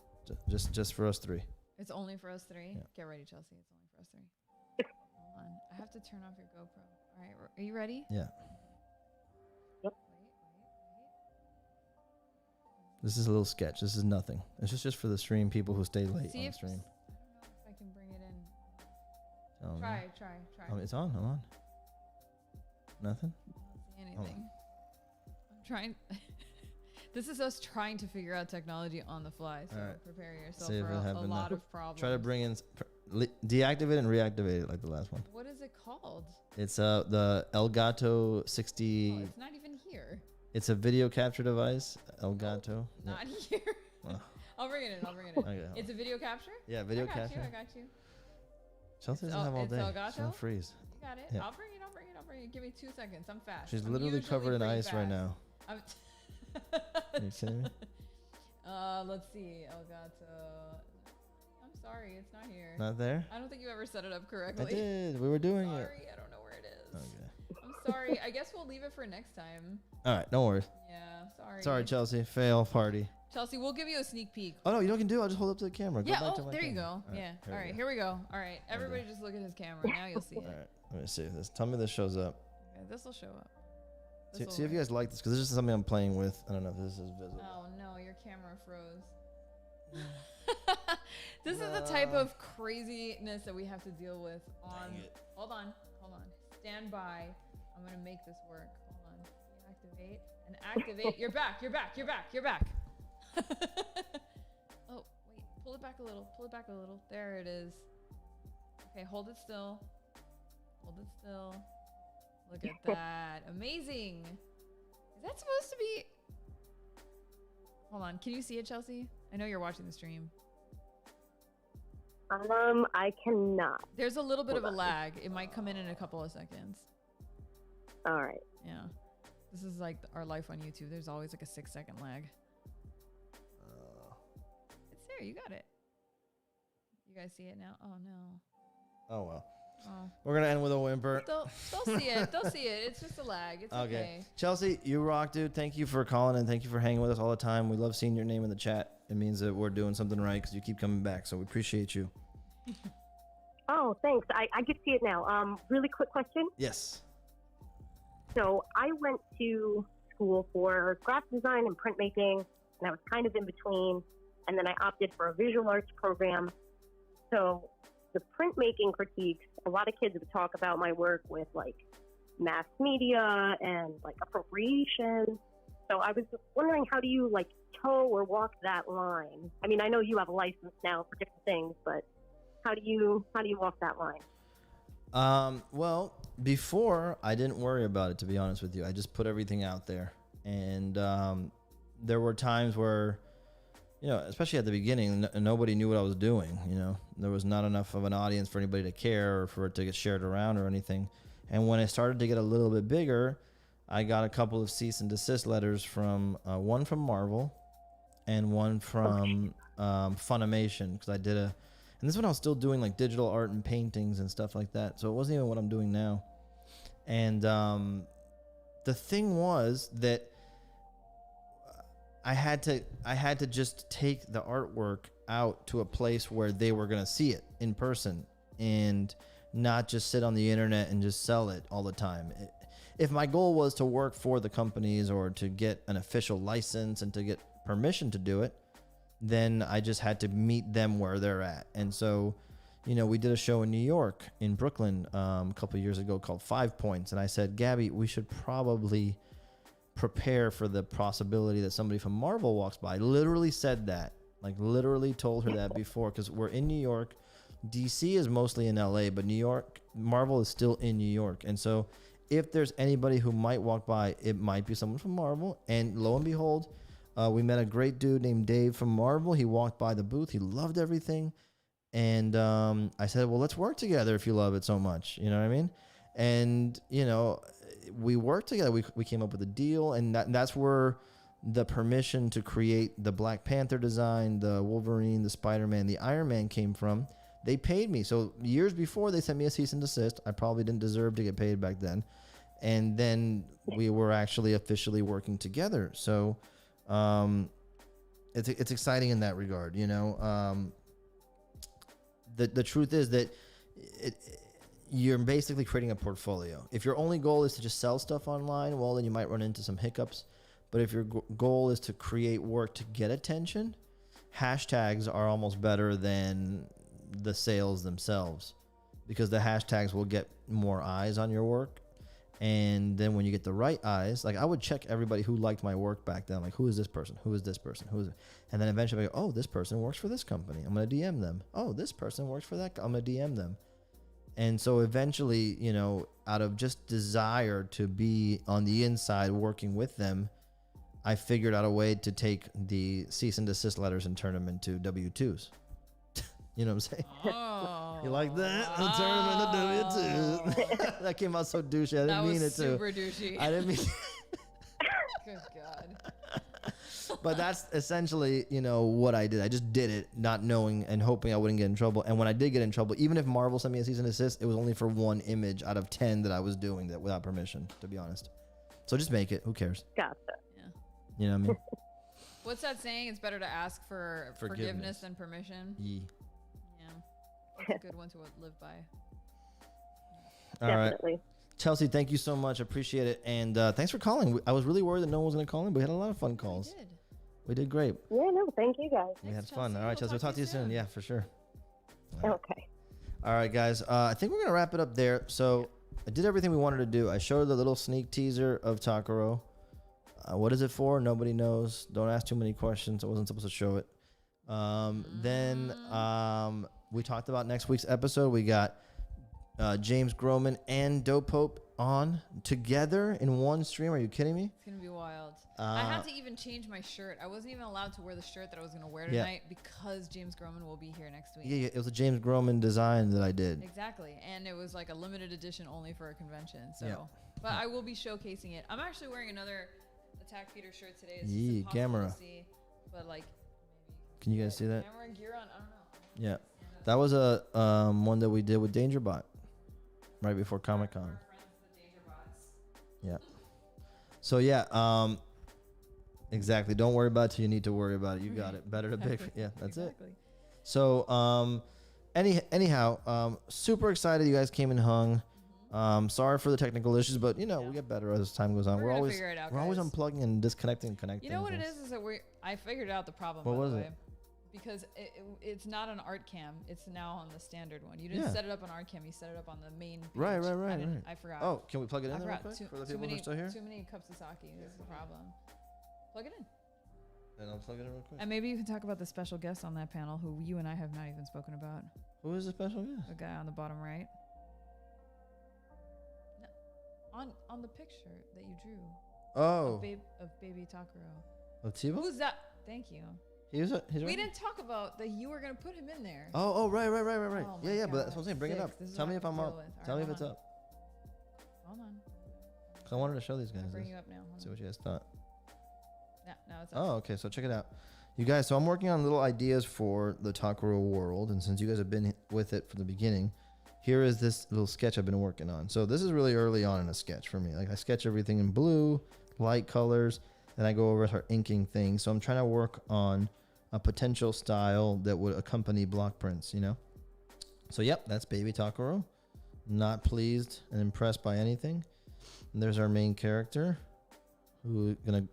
Just for us three. It's only for us three? Yeah. Get ready, Chelsea. It's only for us three. Hold on. I have to turn off your GoPro. All right. Are you ready? Yeah. Yep. This is a little sketch. This is nothing. It's just for the stream people who stay late on the stream. I don't know if I can bring it in. Oh, Try. it's on. I'm on. Nothing? I don't see anything. I'm trying. This is us trying to figure out technology on the fly. So prepare yourself for a lot of problems. Try to bring in, deactivate and reactivate it like the last one. What is it called? It's the Elgato 60. Oh, it's not even here. It's a video capture device. Elgato. Not here. Well. I'll bring it in. Okay, It's a video capture? Yeah, video capture. I got you. Chelsea doesn't have all day. Elgato? She'll freeze. You got it. Yeah. I'll bring it. Give me 2 seconds. I'm fast. She's literally covered in ice right now. Are you kidding me? Let's see. Elgato. I'm sorry, it's not here. Not there? I don't think you ever set it up correctly. I did. We were doing it. Sorry, I don't know where it is. Okay. I'm sorry. I guess we'll leave it for next time. All right, no worries. Yeah, sorry. Sorry, Chelsea. Fail party. Chelsea, we'll give you a sneak peek. Oh no, you know what you can do? I'll just hold up to the camera. Yeah. Go back to my there you camera. go. Yeah. All right. Here we go. All right. Everybody, just look at his camera. Now you'll see it. All right. Let me see this. Tell me this shows up. Okay, this will show up. See if you guys like this, because this is something I'm playing with. I don't know if this is visible. Oh no, your camera froze. This is the type of craziness that we have to deal with on. Hold on. Stand by. I'm gonna make this work. Hold on. Deactivate and activate. You're back. Oh wait, pull it back a little. There it is. Okay, hold it still. Look at that. Amazing. Is that supposed to be? Hold on. Can you see it, Chelsea? I know you're watching the stream. I cannot. There's a little bit of a lag. It might come in a couple of seconds. All right. Yeah. This is like our life on YouTube. There's always like a 6-second lag. It's there. You got it. You guys see it now? Oh, no. Oh, well. Oh. We're going to end with a whimper. They'll see it. It's just a lag. It's okay. Chelsea, you rock, dude. Thank you for calling and thank you for hanging with us all the time. We love seeing your name in the chat. It means that we're doing something right because you keep coming back. So we appreciate you. Oh, thanks. I get to see it now. Really quick question. Yes. So I went to school for graphic design and printmaking, and I was kind of in between. And then I opted for a visual arts program. So the printmaking critiques, a lot of kids would talk about my work with like mass media and like appropriation. So I was wondering, how do you like toe or walk that line? I mean, I know you have a license now for different things, but how do you walk that line? Well, before I didn't worry about it, to be honest with you. I just put everything out there. And there were times where, you know, especially at the beginning, nobody knew what I was doing. You know, there was not enough of an audience for anybody to care or for it to get shared around or anything. And when it started to get a little bit bigger, I got a couple of cease and desist letters from one from Marvel and one from Funimation, because I did and this is when I was still doing like digital art and paintings and stuff like that. So it wasn't even what I'm doing now. And the thing was that I had to just take the artwork out to a place where they were going to see it in person and not just sit on the internet and just sell it all the time. If my goal was to work for the companies or to get an official license and to get permission to do it, then I just had to meet them where they're at. And so, you know, we did a show in New York, in Brooklyn, a couple of years ago called 5 Points. And I said, Gaby, we should probably prepare for the possibility that somebody from Marvel walks by. I literally said that. Like, literally told her that before, because we're in New York. DC is mostly in LA, but New York, Marvel is still in New York. And so if there's anybody who might walk by, it might be someone from Marvel. And lo and behold, we met a great dude named Dave from Marvel. He walked by the booth. He loved everything. And I said, well, let's work together if you love it so much. You know what I mean? And, you know, we worked together. We came up with a deal. And that's where the permission to create the Black Panther design, the Wolverine, the Spider-Man, the Iron Man came from. They paid me. So years before, they sent me a cease and desist. I probably didn't deserve to get paid back then. And then we were actually officially working together. So it's exciting in that regard, you know. The truth is that you're basically creating a portfolio. If your only goal is to just sell stuff online, well, then you might run into some hiccups. But if your goal is to create work to get attention, hashtags are almost better than the sales themselves, because the hashtags will get more eyes on your work. And then when you get the right eyes, like I would check everybody who liked my work back then, like who is this person, who is this person, who is it? And then eventually I go, oh, this person works for this company, I'm going to DM them. Oh, this person works for that, I'm going to DM them. And so eventually, you know, out of just desire to be on the inside working with them, I figured out a way to take the cease and desist letters and turn them into W-2s. You know what I'm saying? Oh, you like that? Wow. Turn them into W-2s. That came out so douchey. I didn't mean it to. Super douchey. I didn't mean. Good God. But that's essentially, you know, what I did. I just did it, not knowing and hoping I wouldn't get in trouble. And when I did get in trouble, even if Marvel sent me a cease and desist, it was only for one image out of 10 that I was doing that without permission, to be honest. So just make it. Who cares? Gotcha. Yeah. You know what I mean? What's that saying? It's better to ask for forgiveness than permission. Yeah. That's a good one to live by. All Definitely. right. Chelsea, thank you so much. Appreciate it. And thanks for calling. I was really worried that no one was going to call in, but we had a lot of fun calls. We did great. Yeah, no, thank you guys. We had fun. All right, Chelsea, we'll talk to you soon. Yeah, for sure. All right. Okay. All right, guys. I think we're going to wrap it up there. So I did everything we wanted to do. I showed the little sneak teaser of Takuro. What is it for? Nobody knows. Don't ask too many questions. I wasn't supposed to show it. Then we talked about next week's episode. We got James Groman and Dope Pope on together in one stream. Are you kidding me? It's going to be wild. I had to even change my shirt. I wasn't even allowed to wear the shirt that I was going to wear tonight because James Groman will be here next week. Yeah, it was a James Groman design that I did. Exactly. And it was like a limited edition only for a convention. So, but I will be showcasing it. I'm actually wearing another Attack Peter shirt today. It's just impossible camera. to see, but like, can you guys see that? Camera and gear on. I don't know. Yeah, that was a one that we did with DangerBot right before Comic-Con. Yeah. So yeah, exactly. Don't worry about it till you need to worry about it. You got it. Better to pick. Yeah, that's it. So anyhow, super excited you guys came and hung. Sorry for the technical issues, but you know we get better as time goes on. We're always unplugging and disconnecting and connecting. You know what it is that I figured out the problem. What was it? Because it's not an art cam. It's now on the standard one. You didn't set it up on art cam. You set it up on the main page. Right. I forgot. Oh, can we plug it in there real quick for the people who are still here? Too many cups of sake. This is the problem. Plug it in. And I'll plug it in real quick. And maybe you can talk about the special guest on that panel who you and I have not even spoken about. Who is the special guest? The guy on the bottom right. No, on the picture that you drew. Oh. Of baby Takuro. Oh, Tibo? Who's that? Thank you. He's right. We didn't talk about that you were going to put him in there. Oh, right. Oh Yeah, God, but that's what I'm saying. Bring it up. Tell me if I'm up. Tell me if it's up. Hold on. Because I wanted to show these guys. I'll bring you up now. See what you guys thought. No, it's up. Oh, okay. So check it out. You guys, so I'm working on little ideas for the Takuro world. And since you guys have been with it from the beginning, here is this little sketch I've been working on. So this is really early on in a sketch for me. Like I sketch everything in blue, light colors, then I go over to our inking thing. So I'm trying to work on a potential style that would accompany block prints, you know? So yep, that's baby Takuro. Not pleased and impressed by anything. And there's our main character who's gonna,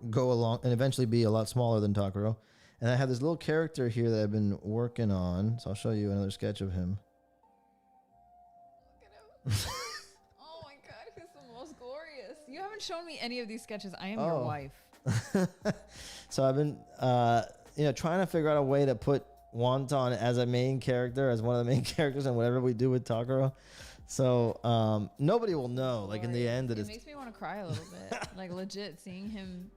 go along and eventually be a lot smaller than Takuro. And I have this little character here that I've been working on. So I'll show you another sketch of him. Look at him. Oh my God, he's the most glorious. You haven't shown me any of these sketches. I am your wife. So I've been, trying to figure out a way to put Wonton as a main character, as one of the main characters in whatever we do with Takuro. So nobody will know, like in the end, that it makes me want to cry a little bit. Like legit, seeing him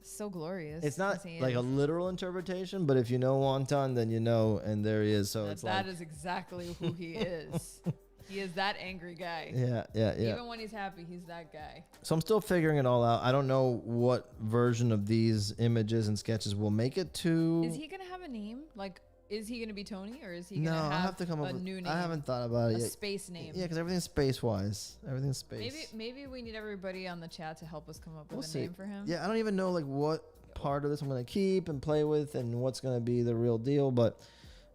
so glorious. It's not like a literal interpretation, but if you know Wonton, then you know, and there he is. So that is exactly who he is. He is that angry guy. Yeah. Even when he's happy, he's that guy. So I'm still figuring it all out. I don't know what version of these images and sketches will make it to. Is he gonna have a name? Like, is he gonna be Tony, or is he gonna have to come up a with new name? I haven't thought about it yet. A space name. Yeah, because everything's space-wise. Everything's space. Maybe we need everybody on the chat to help us come up with a name for him. Yeah, I don't even know like what part of this I'm gonna keep and play with, and what's gonna be the real deal, but.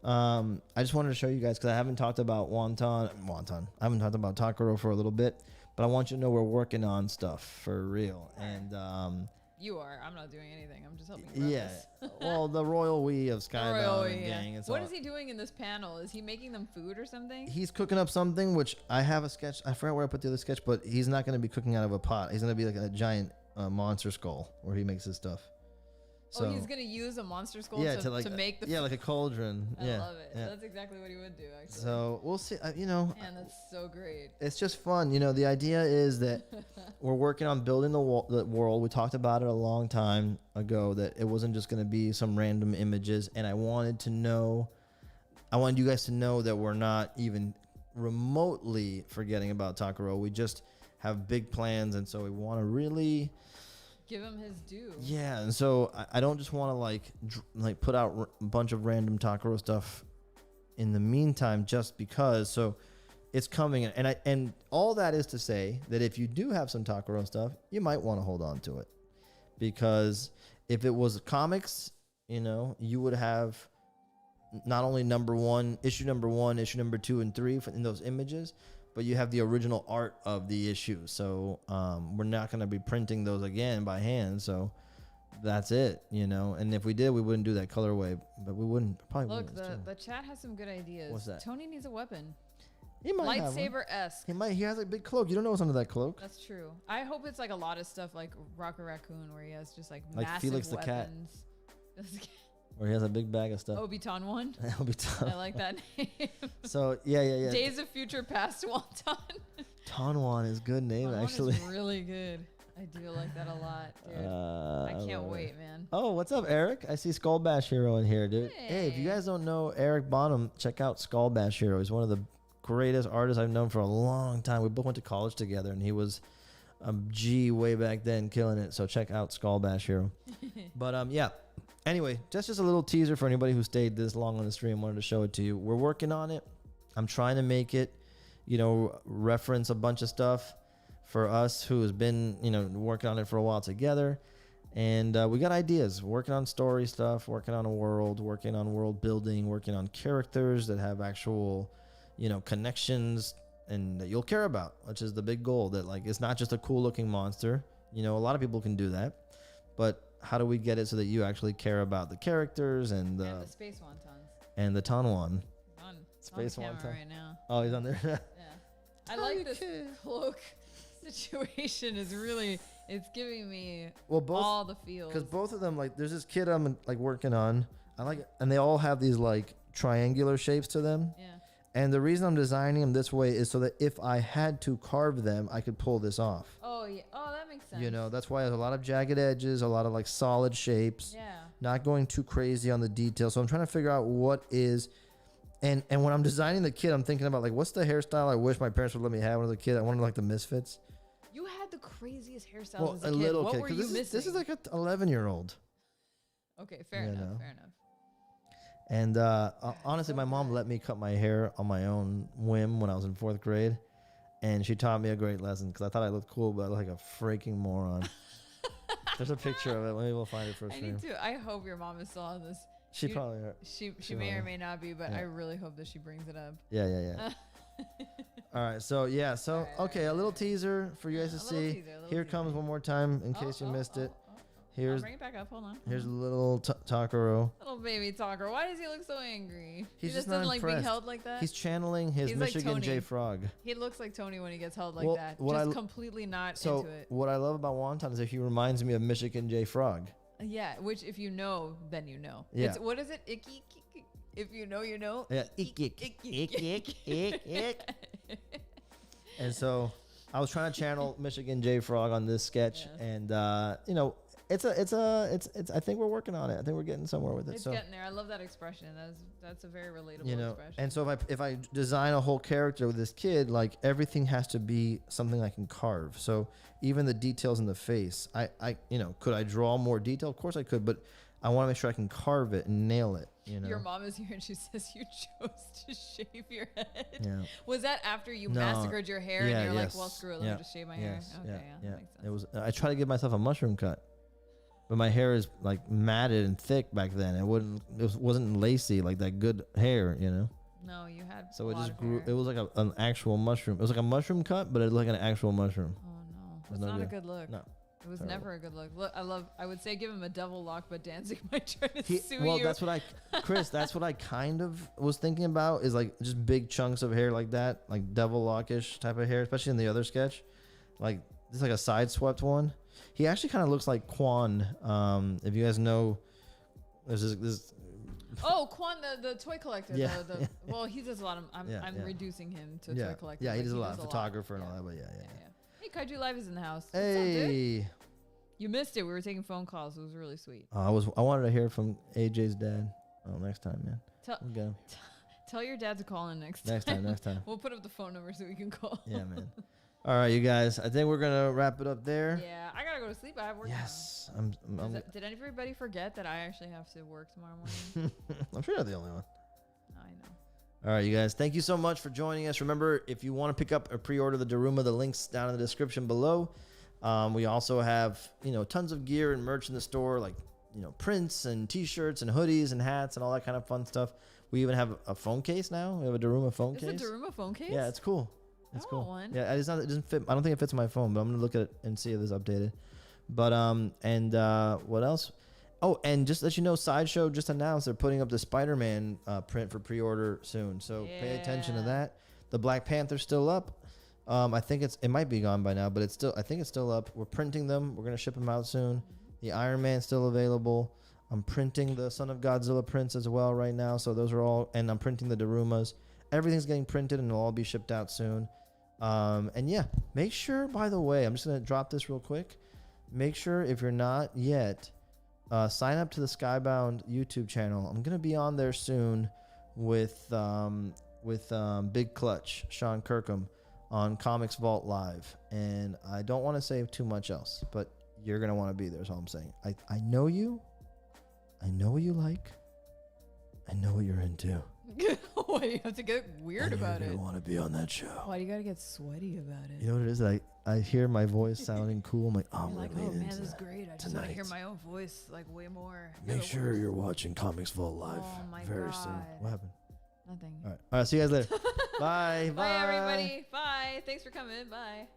I just wanted to show you guys because I haven't talked about Wonton. I haven't talked about Takuro for a little bit, but I want you to know we're working on stuff for real. And you are. I'm not doing anything. I'm just helping. You this. Well, the royal we of Skybound and gang. And what is he doing in this panel? Is he making them food or something? He's cooking up something, which I have a sketch. I forgot where I put the other sketch, but he's not going to be cooking out of a pot. He's going to be like a giant monster skull where he makes his stuff. So, he's gonna use a monster skull to make the like a cauldron. I love it. Yeah. That's exactly what he would do. Actually. So we'll see. Man, that's so great. It's just fun. The idea is that we're working on building the world. We talked about it a long time ago that it wasn't just going to be some random images, and I wanted you guys to know that we're not even remotely forgetting about Takuro. We just have big plans, and so we want to really. Give him his due. Yeah, and so I don't just want to like put out a bunch of random Takuro stuff in the meantime just because. So it's coming, and all that is to say that if you do have some Takuro stuff, you might want to hold on to it, because if it was comics, you would have not only issue number 1, issue number 2 and 3 in those images, but you have the original art of the issue. So we're not going to be printing those again by hand. So that's it, And if we did, we wouldn't do that colorway, but we probably wouldn't. Look, the chat has some good ideas. What's that? Tony needs a weapon. He might lightsaber-esque. He has a big cloak. You don't know what's under that cloak. That's true. I hope it's like a lot of stuff like Rocket Raccoon, where he has just like massive Felix the weapons. Where he has a big bag of stuff. Obi-Ton one. Obi-Ton. I like that name. So yeah. Days of Future Past Wonton. Tonwan is a good name, actually. Is really good. I do like that a lot, dude. I can't wait, man. Oh, what's up, Eric? I see Skull Bash Hero in here, dude. Hey, if you guys don't know Eric Bonham, check out Skull Bash Hero. He's one of the greatest artists I've known for a long time. We both went to college together, and he was a G way back then, killing it. So check out Skull Bash Hero. But yeah. Anyway, just a little teaser for anybody who stayed this long on the stream. Wanted to show it to you. We're working on it. I'm trying to make it, reference a bunch of stuff for us who has been, working on it for a while together. And we got ideas, working on story stuff, working on a world, working on world building, working on characters that have actual, connections and that you'll care about, which is the big goal. That it's not just a cool looking monster. A lot of people can do that, but how do we get it so that you actually care about the characters and the space wontons and the Tonwan? On space wonton right now. Oh, he's on there. Yeah, I like this cloak situation. Is really it's giving me all the feels, because both of them there's this kid I'm working on. I like it, and they all have these triangular shapes to them. Yeah. And the reason I'm designing them this way is so that if I had to carve them, I could pull this off. Oh, yeah. Oh, that makes sense. That's why there's a lot of jagged edges, a lot of solid shapes. Yeah. Not going too crazy on the details. So I'm trying to figure out what is, and when I'm designing the kid, I'm thinking about what's the hairstyle I wish my parents would let me have when I was a kid. I wanted the Misfits. You had the craziest hairstyles as a kid. Little what kid. were you missing? This is like an 11-year-old. Okay, fair enough. Fair enough. And honestly, my mom let me cut my hair on my own whim when I was in 4th grade. And she taught me a great lesson because I thought I looked cool, but I looked like a freaking moron. There's a picture of it. Maybe we'll find it for a stream. I need to. I hope your mom is still on this. She probably She may or may not be, but I really hope that she brings it up. Yeah. All right. So, yeah. So, okay. A little teaser for you guys to see. Here comes one more time in case you missed it. Here's bring it back up. Hold on. here's little Takaro. Little baby talker. Why does he look so angry? He's he just doesn't not like being impressed. held like that. He's channeling his He's like Michigan Tony. J Frog. He looks like Tony when he gets held like Well, that. what Just I- completely not So into it. what I love about Wonton is that he reminds me of Michigan J Frog. Yeah, which if you know, then you know. Yeah. It's, what is it? Icky. If you know, you know. Yeah, ick, ick. And so I was trying to channel Michigan J Frog on this sketch, Yes. and you know, it's. I think we're working on it. I think we're getting somewhere with it. It's so getting there. I love that expression. That's a very relatable you know, expression. and so if I design a whole character with this kid, like everything has to be something I can carve. So even the details in the face, I you know, could I draw more detail? Of course I could, but I want to make sure I can carve it and nail it. You know. Your mom is here and she says you chose to shave your head. Yeah. Was that after you No. massacred your hair Yeah, and you're yes. like, well, screw it, let Yeah. me just shave my hair? Yes. Okay, Yeah. makes sense. It was. I try to give myself a mushroom cut, but my hair is like matted and thick back then. It wasn't lacy like that good hair, you know. No, you had. So a it lot just of grew. hair. It was like an actual mushroom. It was like a mushroom cut, but it looked like an actual mushroom. Oh no, was it's no not a good. good look. No. It was Terrible. never a good look. Look, I would say give him a devil lock, but Danzig might try to sue Well, you. that's what Chris, that's what I kind of was thinking about is like just big chunks of hair like that, like devil lockish type of hair, especially in the other sketch. Like this is like a side swept one. He actually kind of looks like Quan. If you guys know, there's this Oh, Quan, the toy collector. Yeah. Well, he does a lot of. I'm Yeah. reducing him to yeah, toy collector. yeah, he but does a lot, photographer and all Yeah. that, but yeah. Hey, Kaiju Live is in the house. What's up, dude? Hey, You missed it. We were taking phone calls. It was really sweet. I wanted to hear from AJ's dad. Oh, next time, man. We'll get him. Tell your dad to call in next time. Next time. We'll put up the phone number so we can call. Yeah, man. All right, you guys. I think we're gonna wrap it up there. Yeah, I gotta go to sleep. I have work Yes, tomorrow. Did everybody forget that I actually have to work tomorrow morning? I'm sure you're the only one. I know. All right, you guys. Thank you so much for joining us. Remember, if you want to pick up or pre-order the Daruma, the link's down in the description below. We also have, tons of gear and merch in the store, like, prints and T-shirts and hoodies and hats and all that kind of fun stuff. We even have a phone case now. We have a Daruma phone case. It's a Daruma phone case? Yeah, it's cool. It's I cool. want one. Yeah, it doesn't fit. I don't think it fits my phone, but I'm gonna look at it and see if it's updated. But what else? Oh, and just to let you know, Sideshow just announced they're putting up the Spider-Man print for pre-order soon. So pay attention to that. The Black Panther's still up. I think it might be gone by now, but I think it's still up. We're printing them. We're gonna ship them out soon. The Iron Man's still available. I'm printing the Son of Godzilla prints as well right now. So those are all, and I'm printing the Darumas. Everything's getting printed and it'll all be shipped out soon. And yeah, make sure, by the way, I'm just going to drop this real quick. Make sure if you're not yet, sign up to the Skybound YouTube channel. I'm going to be on there soon with Big Clutch, Sean Kirkham on Comics Vault Live. And I don't want to say too much else, but you're going to want to be there is all I'm saying. I know you. I know what you like. I know what you're into. Why do you have to get weird about it? I want to be on that show. Why do you gotta get sweaty about it? You know what it is? I hear my voice sounding cool. I'm like, oh, I'm You're like, really oh man, into this is that great. I just want to hear tonight. my own voice like way more. Make sure you're watching Comics Vault Live Oh my very soon. God. What happened? Nothing. All right. See you guys later. Bye. Bye, everybody. Bye. Thanks for coming. Bye.